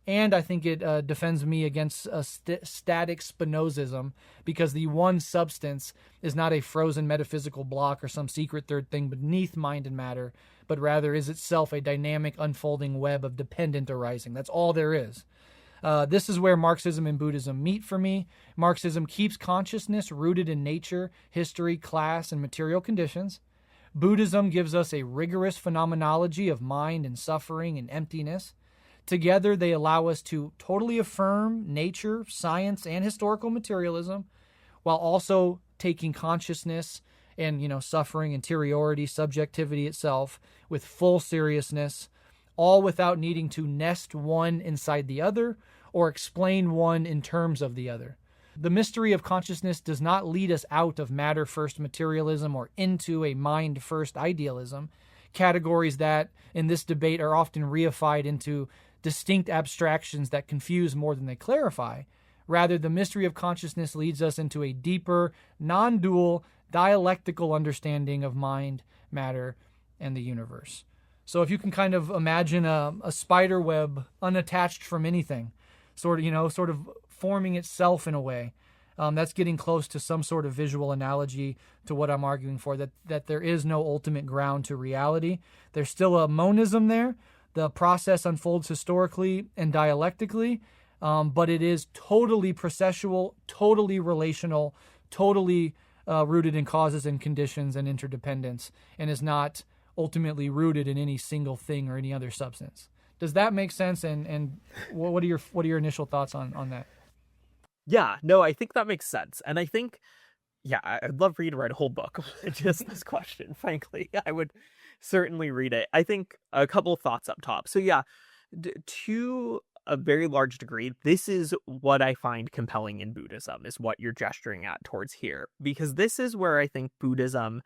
And I think it defends me against static Spinozism because the one substance is not a frozen metaphysical block or some secret third thing beneath mind and matter, but rather is itself a dynamic unfolding web of dependent arising. That's all there is. This is where Marxism and Buddhism meet for me. Marxism keeps consciousness rooted in nature, history, class, and material conditions. Buddhism gives us a rigorous phenomenology of mind and suffering and emptiness. Together, they allow us to totally affirm nature, science, and historical materialism, while also taking consciousness and, suffering, interiority, subjectivity itself with full seriousness, all without needing to nest one inside the other or explain one in terms of the other. The mystery of consciousness does not lead us out of matter-first materialism or into a mind-first idealism, categories that, in this debate, are often reified into distinct abstractions that confuse more than they clarify. Rather, the mystery of consciousness leads us into a deeper, non-dual, dialectical understanding of mind, matter, and the universe. So if you can kind of imagine a spider web unattached from anything, sort of forming itself in a way, that's getting close to some sort of visual analogy to what I'm arguing for, that there is no ultimate ground to reality. There's still a monism there. The process unfolds historically and dialectically, but it is totally processual, totally relational, totally rooted in causes and conditions and interdependence, and is not ultimately rooted in any single thing or any other substance. Does that make sense? And what are your initial thoughts on that? Yeah, no, I think that makes sense. And I think, I'd love for you to write a whole book on just this question, frankly. I would certainly read it. I think a couple of thoughts up top. So to a very large degree, this is what I find compelling in Buddhism, is what you're gesturing at towards here. Because this is where I think Buddhism,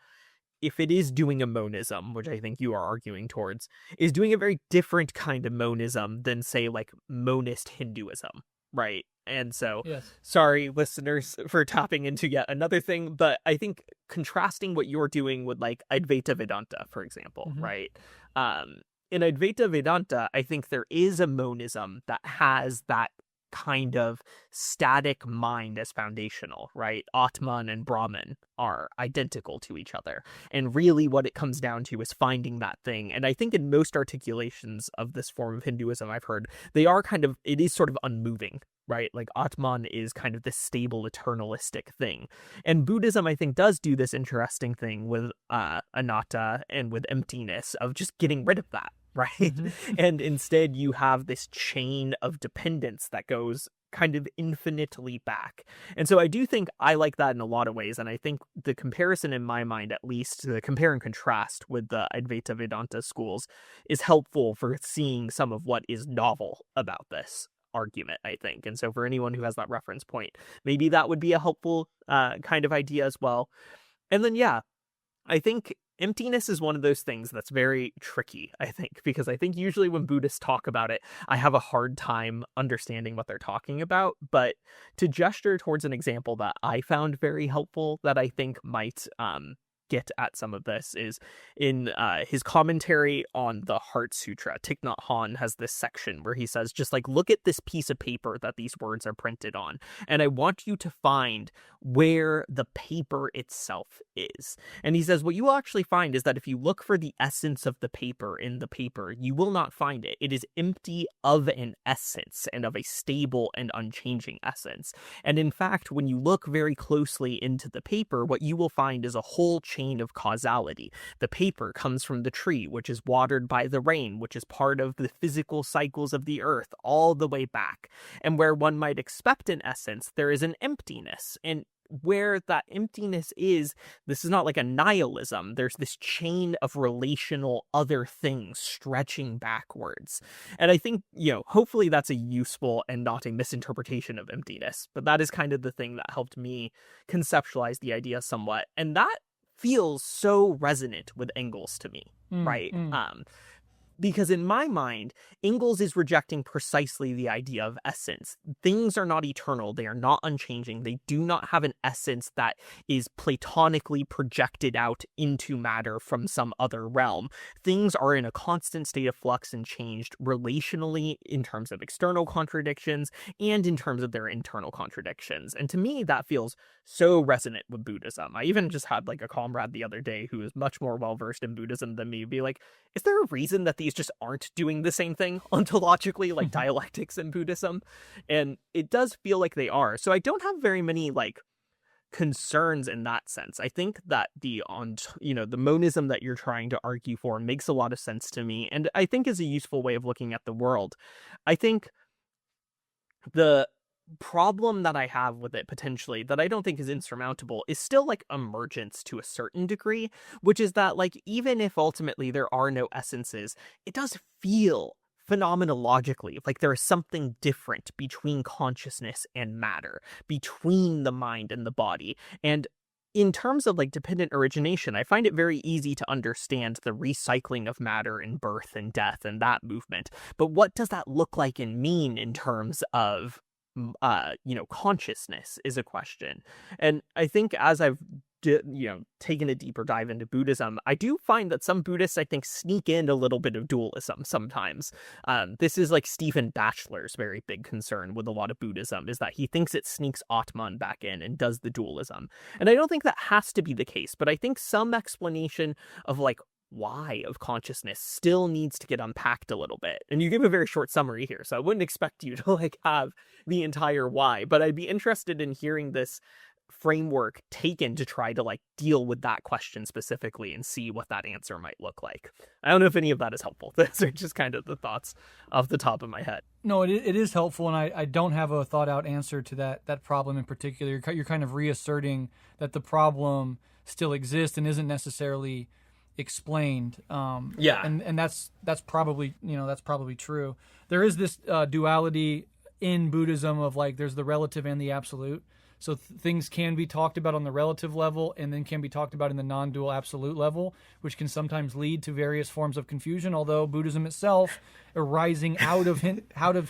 if it is doing a monism, which I think you are arguing towards, is doing a very different kind of monism than, say, like monist Hinduism, right? And so, yes. Sorry, listeners, for tapping into yet another thing, but I think contrasting what you're doing with like Advaita Vedanta, for example, right? In Advaita Vedanta, I think there is a monism that has that kind of static mind as foundational, right? Atman and Brahman are identical to each other. And really what it comes down to is finding that thing. And I think in most articulations of this form of Hinduism I've heard, it is sort of unmoving, right? Like Atman is kind of this stable, eternalistic thing. And Buddhism, I think, does do this interesting thing with anatta and with emptiness of just getting rid of that, right? And instead you have this chain of dependence that goes kind of infinitely back. And so I do think I like that in a lot of ways. And I think the comparison in my mind, at least the compare and contrast with the Advaita Vedanta schools, is helpful for seeing some of what is novel about this argument, I think. And so for anyone who has that reference point, maybe that would be a helpful kind of idea as well. And then, I think emptiness is one of those things that's very tricky, I think, because I think usually when Buddhists talk about it, I have a hard time understanding what they're talking about. But to gesture towards an example that I found very helpful that I think might get at some of this is in his commentary on the Heart Sutra. Thich Nhat Hanh has this section where he says, just like, look at this piece of paper that these words are printed on, and I want you to find where the paper itself is. And he says what you will actually find is that if you look for the essence of the paper in the paper, you will not find it. It is empty of an essence, and of a stable and unchanging essence. And in fact, when you look very closely into the paper, what you will find is a whole chain of causality. The paper comes from the tree, which is watered by the rain, which is part of the physical cycles of the earth, all the way back. And where one might expect an essence, there is an emptiness. And where that emptiness is, this is not like a nihilism. There's this chain of relational other things stretching backwards. And I think, hopefully that's a useful and not a misinterpretation of emptiness. But that is kind of the thing that helped me conceptualize the idea somewhat. And that feels so resonant with Engels to me, right? Because in my mind, Engels is rejecting precisely the idea of essence. Things are not eternal. They are not unchanging. They do not have an essence that is platonically projected out into matter from some other realm. Things are in a constant state of flux and changed relationally in terms of external contradictions and in terms of their internal contradictions. And to me, that feels so resonant with Buddhism. I even just had like a comrade the other day who is much more well-versed in Buddhism than me be like, is there a reason that these just aren't doing the same thing ontologically, like dialectics in Buddhism? And it does feel like they are. So I don't have very many like concerns in that sense. I think that the monism that you're trying to argue for makes a lot of sense to me, and I think is a useful way of looking at the world. I think the problem that I have with it potentially that I don't think is insurmountable is still like emergence to a certain degree, which is that like even if ultimately there are no essences, it does feel phenomenologically like there is something different between consciousness and matter, between the mind and the body. And in terms of like dependent origination, I find it very easy to understand the recycling of matter in birth and death and that movement. But what does that look like and mean in terms of consciousness is a question. And I think as I've taken a deeper dive into Buddhism, I do find that some Buddhists, I think, sneak in a little bit of dualism sometimes. This is like Stephen Batchelor's very big concern with a lot of Buddhism, is that he thinks it sneaks Atman back in and does the dualism. And I don't think that has to be the case, but I think some explanation of like why of consciousness still needs to get unpacked a little bit. And you give a very short summary here, so I wouldn't expect you to like have the entire why, but I'd be interested in hearing this framework taken to try to like deal with that question specifically and see what that answer might look like. I don't know if any of that is helpful. Those are just kind of the thoughts off the top of my head. No, it is helpful, and I don't have a thought out answer to that problem in particular. You're kind of reasserting that the problem still exists and isn't necessarily explained. And that's probably true. There is this duality in Buddhism of like there's the relative and the absolute. So things can be talked about on the relative level and then can be talked about in the non-dual absolute level, which can sometimes lead to various forms of confusion. Although Buddhism itself, arising out of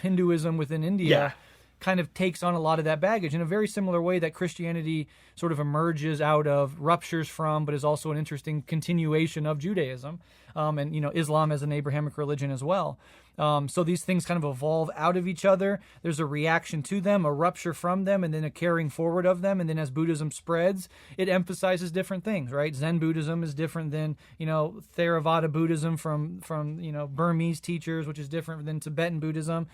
Hinduism within India, kind of takes on a lot of that baggage in a very similar way that Christianity sort of emerges out of, ruptures from, but is also an interesting continuation of Judaism, and Islam as an Abrahamic religion as well. So these things kind of evolve out of each other. There's a reaction to them, a rupture from them, and then a carrying forward of them. And then as Buddhism spreads, it emphasizes different things, right? Zen Buddhism is different than, Theravada Buddhism from Burmese teachers, which is different than Tibetan Buddhism.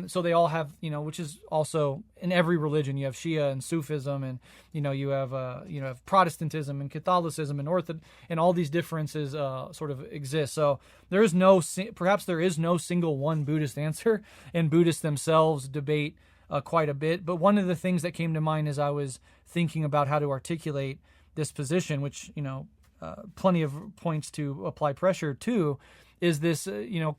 So they all have, which is also in every religion. You have Shia and Sufism, and, you have Protestantism and Catholicism and and all these differences sort of exist. So there is no single one Buddhist answer, and Buddhists themselves debate quite a bit. But one of the things that came to mind as I was thinking about how to articulate this position, which, plenty of points to apply pressure to, is this,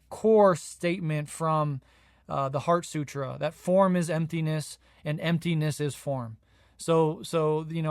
core statement from the Heart Sutra, that form is emptiness and emptiness is form. So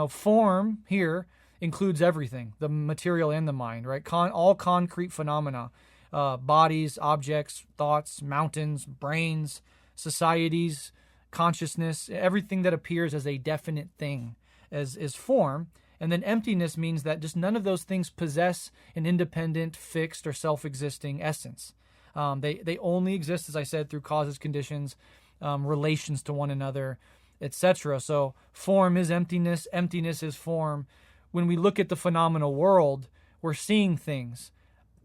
form here includes everything, the material and the mind, right? All concrete phenomena, bodies, objects, thoughts, mountains, brains, societies, consciousness, everything that appears as a definite thing is form. And then emptiness means that just none of those things possess an independent, fixed, or self-existing essence. They only exist, as I said, through causes, conditions, relations to one another, etc. So form is emptiness, emptiness is form. When we look at the phenomenal world, we're seeing things.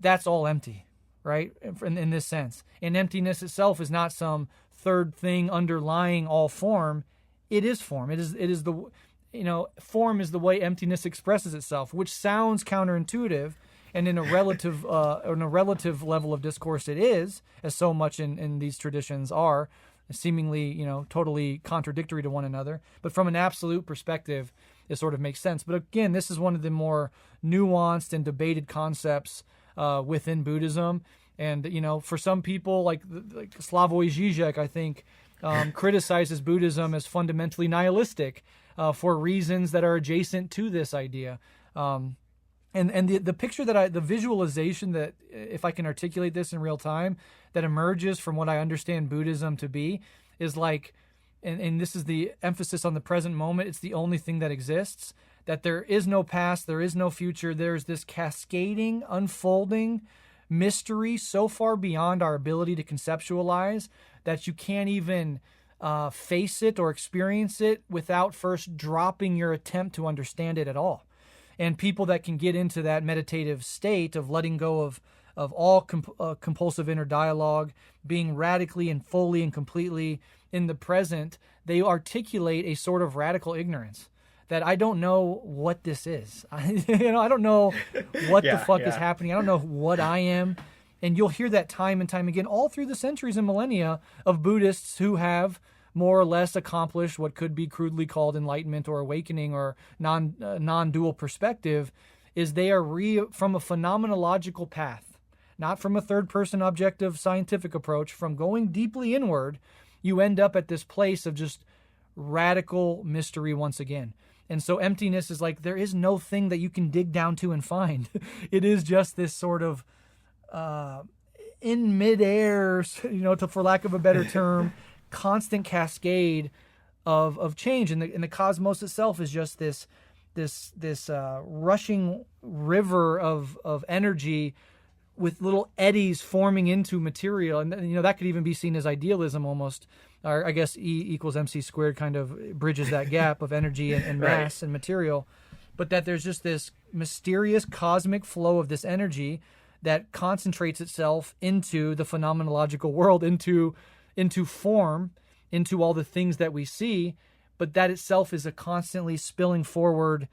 That's all empty, right? In this sense. And emptiness itself is not some third thing underlying all form. It is form. It is the, form is the way emptiness expresses itself, which sounds counterintuitive. And in a relative level of discourse, it is, as so much in these traditions are, seemingly, totally contradictory to one another. But from an absolute perspective, it sort of makes sense. But again, this is one of the more nuanced and debated concepts within Buddhism. And, for some people, like Slavoj Žižek, I think, criticizes Buddhism as fundamentally nihilistic for reasons that are adjacent to this idea. And the picture the visualization that, if I can articulate this in real time, that emerges from what I understand Buddhism to be is like, and this is the emphasis on the present moment, it's the only thing that exists, that there is no past, there is no future, there's this cascading, unfolding mystery so far beyond our ability to conceptualize that you can't even face it or experience it without first dropping your attempt to understand it at all. And people that can get into that meditative state of letting go of all compulsive inner dialogue, being radically and fully and completely in the present, they articulate a sort of radical ignorance that I don't know what this is. I don't know what the fuck is happening. I don't know what I am. And you'll hear that time and time again, all through the centuries and millennia of Buddhists who have more or less accomplished what could be crudely called enlightenment or awakening or non-dual perspective, is they are from a phenomenological path, not from a third-person objective scientific approach. From going deeply inward, you end up at this place of just radical mystery once again. And so emptiness is like, there is no thing that you can dig down to and find. It is just this sort of in midair, for lack of a better term, constant cascade of change, and the cosmos itself is just this rushing river of energy with little eddies forming into material, and that could even be seen as idealism almost, or I guess E=mc² kind of bridges that gap of energy and mass and material, but that there's just this mysterious cosmic flow of this energy that concentrates itself into the phenomenological world, into form, into all the things that we see, but that itself is a constantly spilling forward,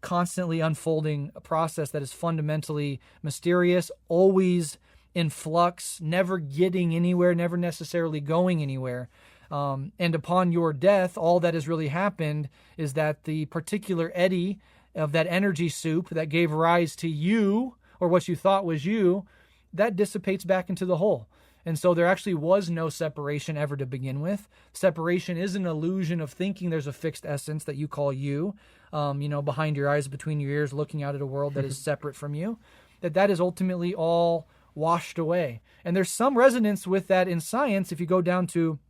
constantly unfolding process that is fundamentally mysterious, always in flux, never getting anywhere, never necessarily going anywhere. And upon your death, all that has really happened is that the particular eddy of that energy soup that gave rise to you, or what you thought was you, that dissipates back into the whole. And so there actually was no separation ever to begin with. Separation is an illusion of thinking there's a fixed essence that you call you, behind your eyes, between your ears, looking out at a world that is separate from you, that is ultimately all washed away. And there's some resonance with that in science if you go down to,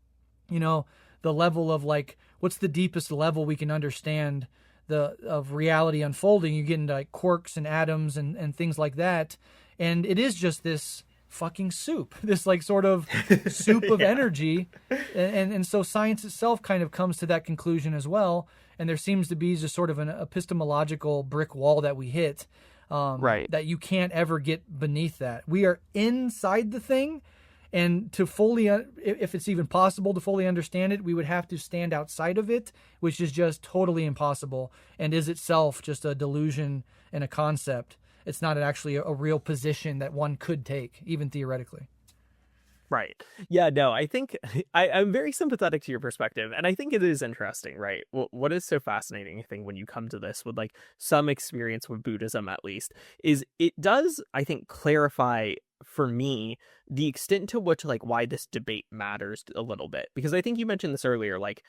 the level of like, what's the deepest level we can understand of reality unfolding. You get into like quarks and atoms and things like that. And it is just this fucking soup, this like sort of soup of energy. And so science itself kind of comes to that conclusion as well. And there seems to be just sort of an epistemological brick wall that we hit, that you can't ever get beneath that. We are inside the thing. And to fully, if it's even possible to fully understand it, we would have to stand outside of it, which is just totally impossible and is itself just a delusion and a concept. It's not actually a real position that one could take, even theoretically. Right. Yeah, no, I think I'm very sympathetic to your perspective. And I think it is interesting, right? What is so fascinating, I think, when you come to this with like some experience with Buddhism, at least, is it does, I think, clarify for me the extent to which like why this debate matters a little bit. Because I think you mentioned this earlier, like,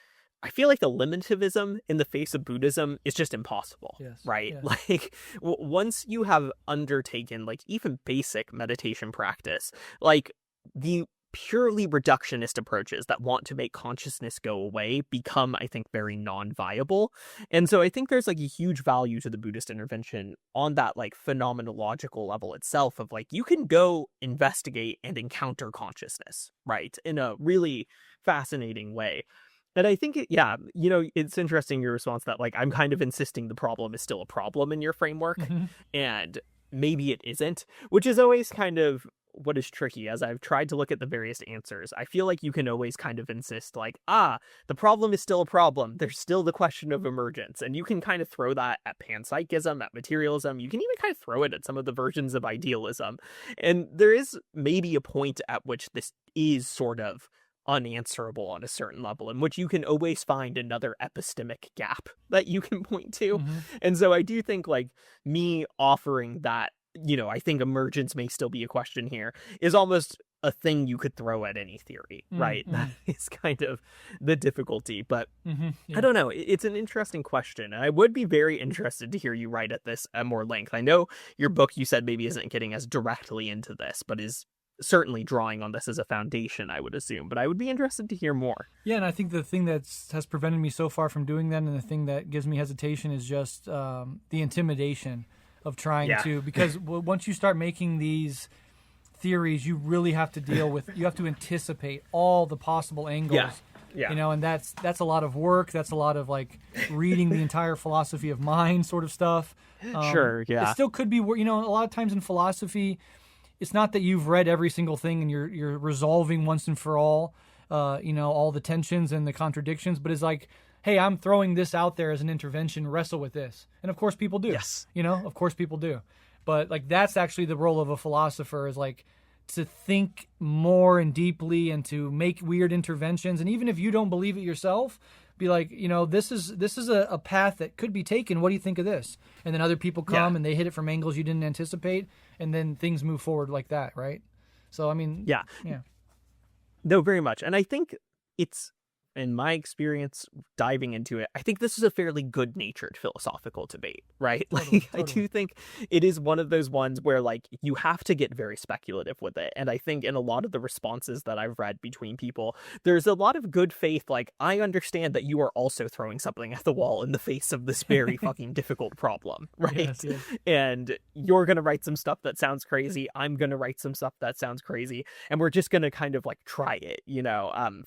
I feel like the eliminativism in the face of Buddhism is just impossible, right? Yes. Like, once you have undertaken, like, even basic meditation practice, like, the purely reductionist approaches that want to make consciousness go away become, I think, very non-viable. And so I think there's like a huge value to the Buddhist intervention on that like phenomenological level itself of like, you can go investigate and encounter consciousness, right, in a really fascinating way. And I think, it's interesting your response that like, I'm kind of insisting the problem is still a problem in your framework, and maybe it isn't, which is always kind of what is tricky. As I've tried to look at the various answers, I feel like you can always kind of insist like, the problem is still a problem. There's still the question of emergence. And you can kind of throw that at panpsychism, at materialism. You can even kind of throw it at some of the versions of idealism. And there is maybe a point at which this is sort of unanswerable on a certain level, in which you can always find another epistemic gap that you can point to. And so I do think like me offering that, I think emergence may still be a question here, is almost a thing you could throw at any theory, right? That is kind of the difficulty. But I don't know. It's an interesting question. I would be very interested to hear you write at this at more length. I know your book, you said, maybe isn't getting as directly into this, but is certainly drawing on this as a foundation, I would assume. But I would be interested to hear more. Yeah, and I think the thing that has prevented me so far from doing that, and the thing that gives me hesitation, is just the intimidation of trying to, because once you start making these theories, you really have to deal with, you have to anticipate all the possible angles. And that's a lot of work. That's a lot of like reading the entire philosophy of mind sort of stuff. It still could be, a lot of times in philosophy, it's not that you've read every single thing and you're resolving once and for all, all the tensions and the contradictions, but it's like, hey, I'm throwing this out there as an intervention, wrestle with this. And of course people do. Yes. Of course people do. But like, that's actually the role of a philosopher, is like to think more and deeply and to make weird interventions. And even if you don't believe it yourself, be like, this is a path that could be taken. What do you think of this? And then other people come and they hit it from angles you didn't anticipate, and then things move forward like that, right? So, I mean, yeah. No, very much. And I think it's, in my experience diving into it, I think this is a fairly good-natured philosophical debate, right? Totally. I do think it is one of those ones where like you have to get very speculative with it. And I think in a lot of the responses that I've read between people, there's a lot of good faith. Like, I understand that you are also throwing something at the wall in the face of this very fucking difficult problem, right? Yes. And you're going to write some stuff that sounds crazy. I'm going to write some stuff that sounds crazy. And we're just going to kind of like try it,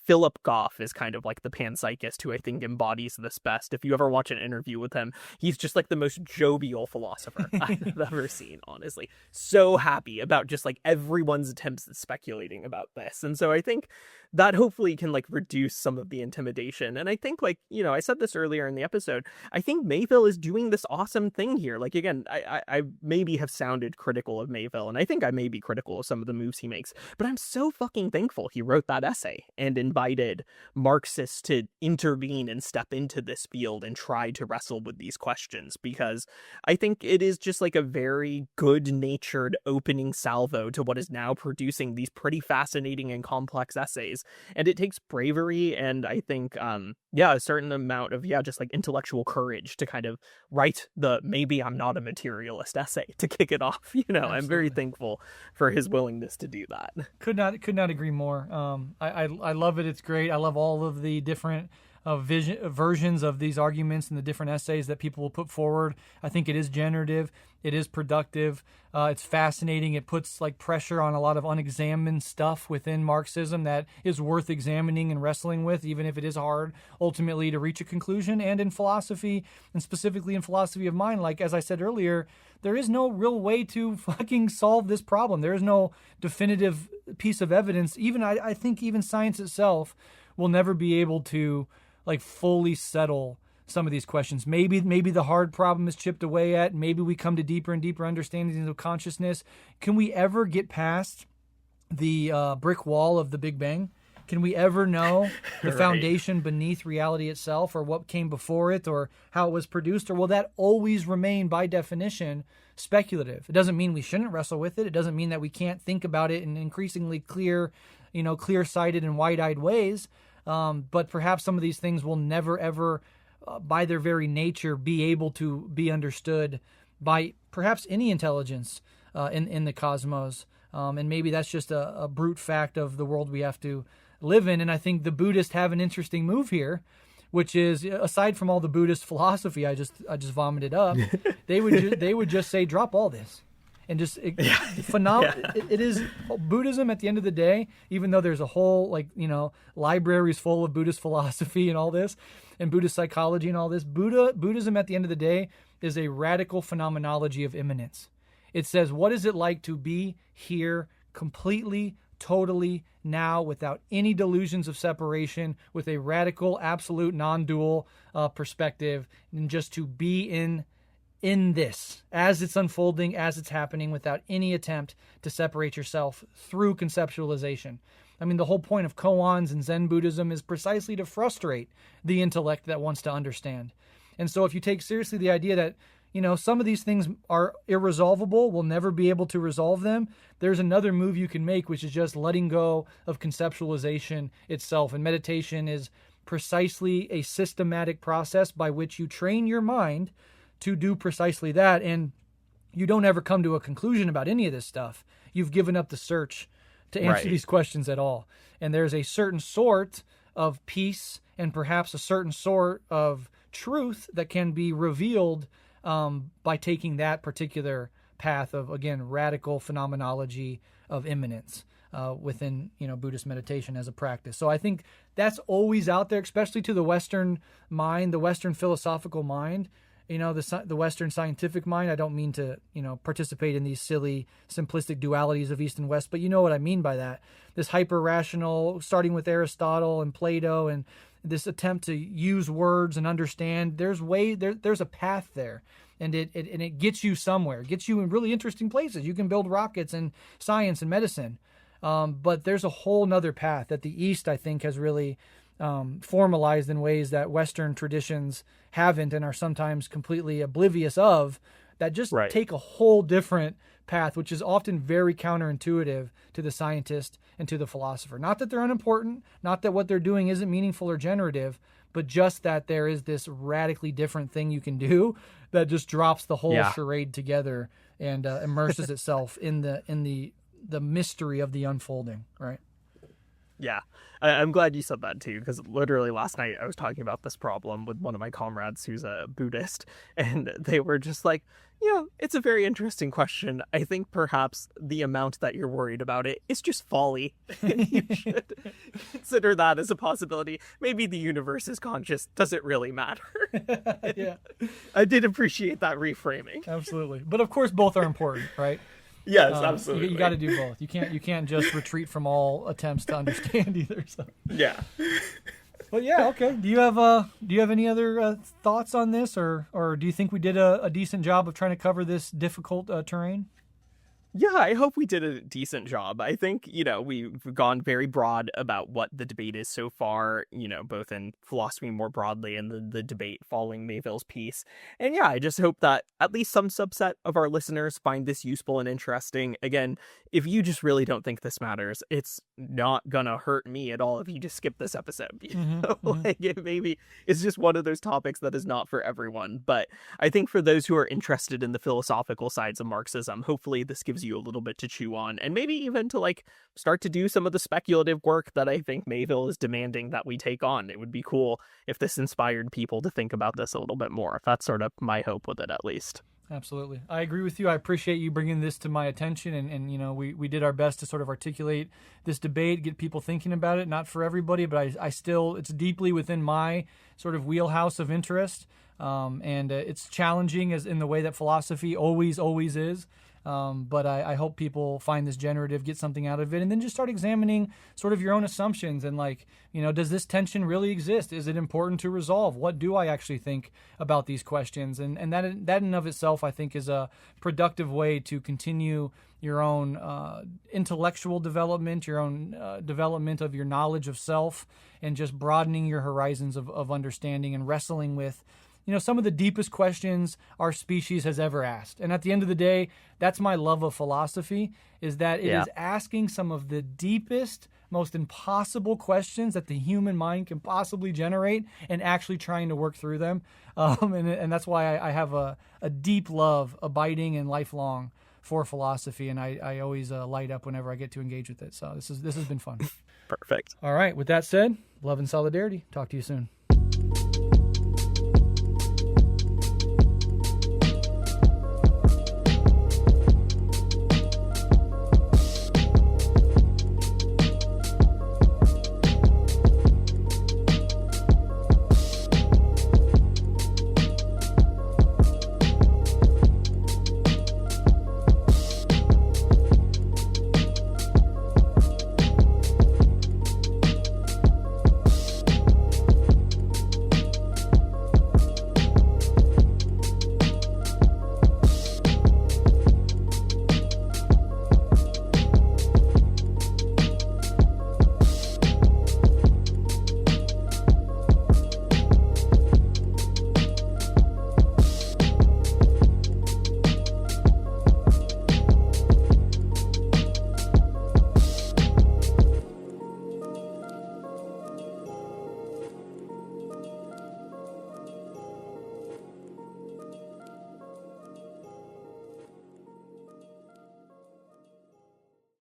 Philip Goff is kind of like the panpsychist who I think embodies this best. If you ever watch an interview with him, he's just like the most jovial philosopher I've ever seen, honestly. So happy about just like everyone's attempts at speculating about this. And so I think that hopefully can like reduce some of the intimidation. And I think like, I said this earlier in the episode, I think Miéville is doing this awesome thing here. Like, again, I maybe have sounded critical of Miéville, and I think I may be critical of some of the moves he makes, but I'm so fucking thankful he wrote that essay and invited Marxists to intervene and step into this field and try to wrestle with these questions, because I think it is just like a very good-natured opening salvo to what is now producing these pretty fascinating and complex essays. And it takes bravery and I think a certain amount of just like intellectual courage to kind of write the maybe I'm not a materialist essay to kick it off. I'm very thankful for his willingness to do that. Could not agree more. I love it. It's great. I love all of the different versions of these arguments and the different essays that people will put forward. I think it is generative. It is productive. It's fascinating. It puts like pressure on a lot of unexamined stuff within Marxism that is worth examining and wrestling with, even if it is hard ultimately to reach a conclusion. And in philosophy, and specifically in philosophy of mind, like as I said earlier, there is no real way to fucking solve this problem. There is no definitive piece of evidence. Even I think even science itself will never be able to like fully settle some of these questions. Maybe the hard problem is chipped away at. Maybe we come to deeper and deeper understandings of consciousness. Can we ever get past the brick wall of the Big Bang? Can we ever know the foundation beneath reality itself, or what came before it, or how it was produced? Or will that always remain, by definition, speculative? It doesn't mean we shouldn't wrestle with it. It doesn't mean that we can't think about it in increasingly clear-sighted and wide-eyed ways. But perhaps some of these things will never, ever, by their very nature, be able to be understood by perhaps any intelligence in the cosmos. And maybe that's just a brute fact of the world we have to live in. And I think the Buddhists have an interesting move here, which is, aside from all the Buddhist philosophy I just vomited up, they would just say, drop all this. And just phenomenal. Yeah. It is Buddhism at the end of the day, even though there's a whole libraries full of Buddhist philosophy and all this, and Buddhist psychology and all this. Buddhism at the end of the day is a radical phenomenology of immanence. It says, what is it like to be here completely, totally now, without any delusions of separation, with a radical, absolute, non-dual perspective, and just to be in this as it's unfolding, as it's happening, without any attempt to separate yourself through conceptualization. I mean, the whole point of koans and Zen Buddhism is precisely to frustrate the intellect that wants to understand. And so if you take seriously the idea that, some of these things are irresolvable, we'll never be able to resolve them, there's another move you can make, which is just letting go of conceptualization itself. And meditation is precisely a systematic process by which you train your mind to do precisely that, and you don't ever come to a conclusion about any of this stuff. You've given up the search to answer these questions at all. And there's a certain sort of peace and perhaps a certain sort of truth that can be revealed by taking that particular path of, again, radical phenomenology of immanence within Buddhist meditation as a practice. So I think that's always out there, especially to the Western mind, the Western philosophical mind. The Western scientific mind. I don't mean to, participate in these silly, simplistic dualities of East and West, but you know what I mean by that. This hyper-rational, starting with Aristotle and Plato, and this attempt to use words and understand. There's a path there, and it gets you somewhere. It gets you in really interesting places. You can build rockets and science and medicine, but there's a whole nother path that the East, I think, has really formalized in ways that Western traditions haven't and are sometimes completely oblivious of, that just take a whole different path, which is often very counterintuitive to the scientist and to the philosopher. Not that they're unimportant, not that what they're doing isn't meaningful or generative, but just that there is this radically different thing you can do that just drops the whole charade together and immerses itself in the mystery of the unfolding, right? Yeah, I'm glad you said that too, because literally last night I was talking about this problem with one of my comrades who's a Buddhist, and they were just like, it's a very interesting question. I think perhaps the amount that you're worried about it is just folly. And you should consider that as a possibility. Maybe the universe is conscious. Does it really matter? Yeah, I did appreciate that reframing. Absolutely. But of course, both are important, right? Yes, absolutely. You got to do both. You can't just retreat from all attempts to understand either. So. Yeah. But yeah, okay. Do you have any other thoughts on this, or do you think we did a decent job of trying to cover this difficult terrain? Yeah, I hope we did a decent job. I think, we've gone very broad about what the debate is so far, both in philosophy more broadly and the debate following Miéville's piece. And yeah, I just hope that at least some subset of our listeners find this useful and interesting. Again, if you just really don't think this matters, it's not gonna hurt me at all if you just skip this episode. Maybe it's just one of those topics that is not for everyone. But I think for those who are interested in the philosophical sides of Marxism, hopefully this gives you a little bit to chew on, and maybe even to start to do some of the speculative work that I think Miéville is demanding that we take on. It would be cool if this inspired people to think about this a little bit more. That's sort of my hope with it, at least. Absolutely. I agree with you. I appreciate you bringing this to my attention, and we did our best to sort of articulate this debate, get people thinking about it. Not for everybody, but I still, it's deeply within my sort of wheelhouse of interest, and it's challenging as in the way that philosophy always is. But I hope people find this generative, get something out of it, and then just start examining sort of your own assumptions and does this tension really exist? Is it important to resolve? What do I actually think about these questions? And that in and of itself, I think, is a productive way to continue your own intellectual development, your own development of your knowledge of self, and just broadening your horizons of understanding and wrestling with some of the deepest questions our species has ever asked. And at the end of the day, that's my love of philosophy, is that it is asking some of the deepest, most impossible questions that the human mind can possibly generate and actually trying to work through them. And that's why I have a deep love, abiding and lifelong, for philosophy, and I always light up whenever I get to engage with it. So this has been fun. Perfect. All right. With that said, love and solidarity. Talk to you soon.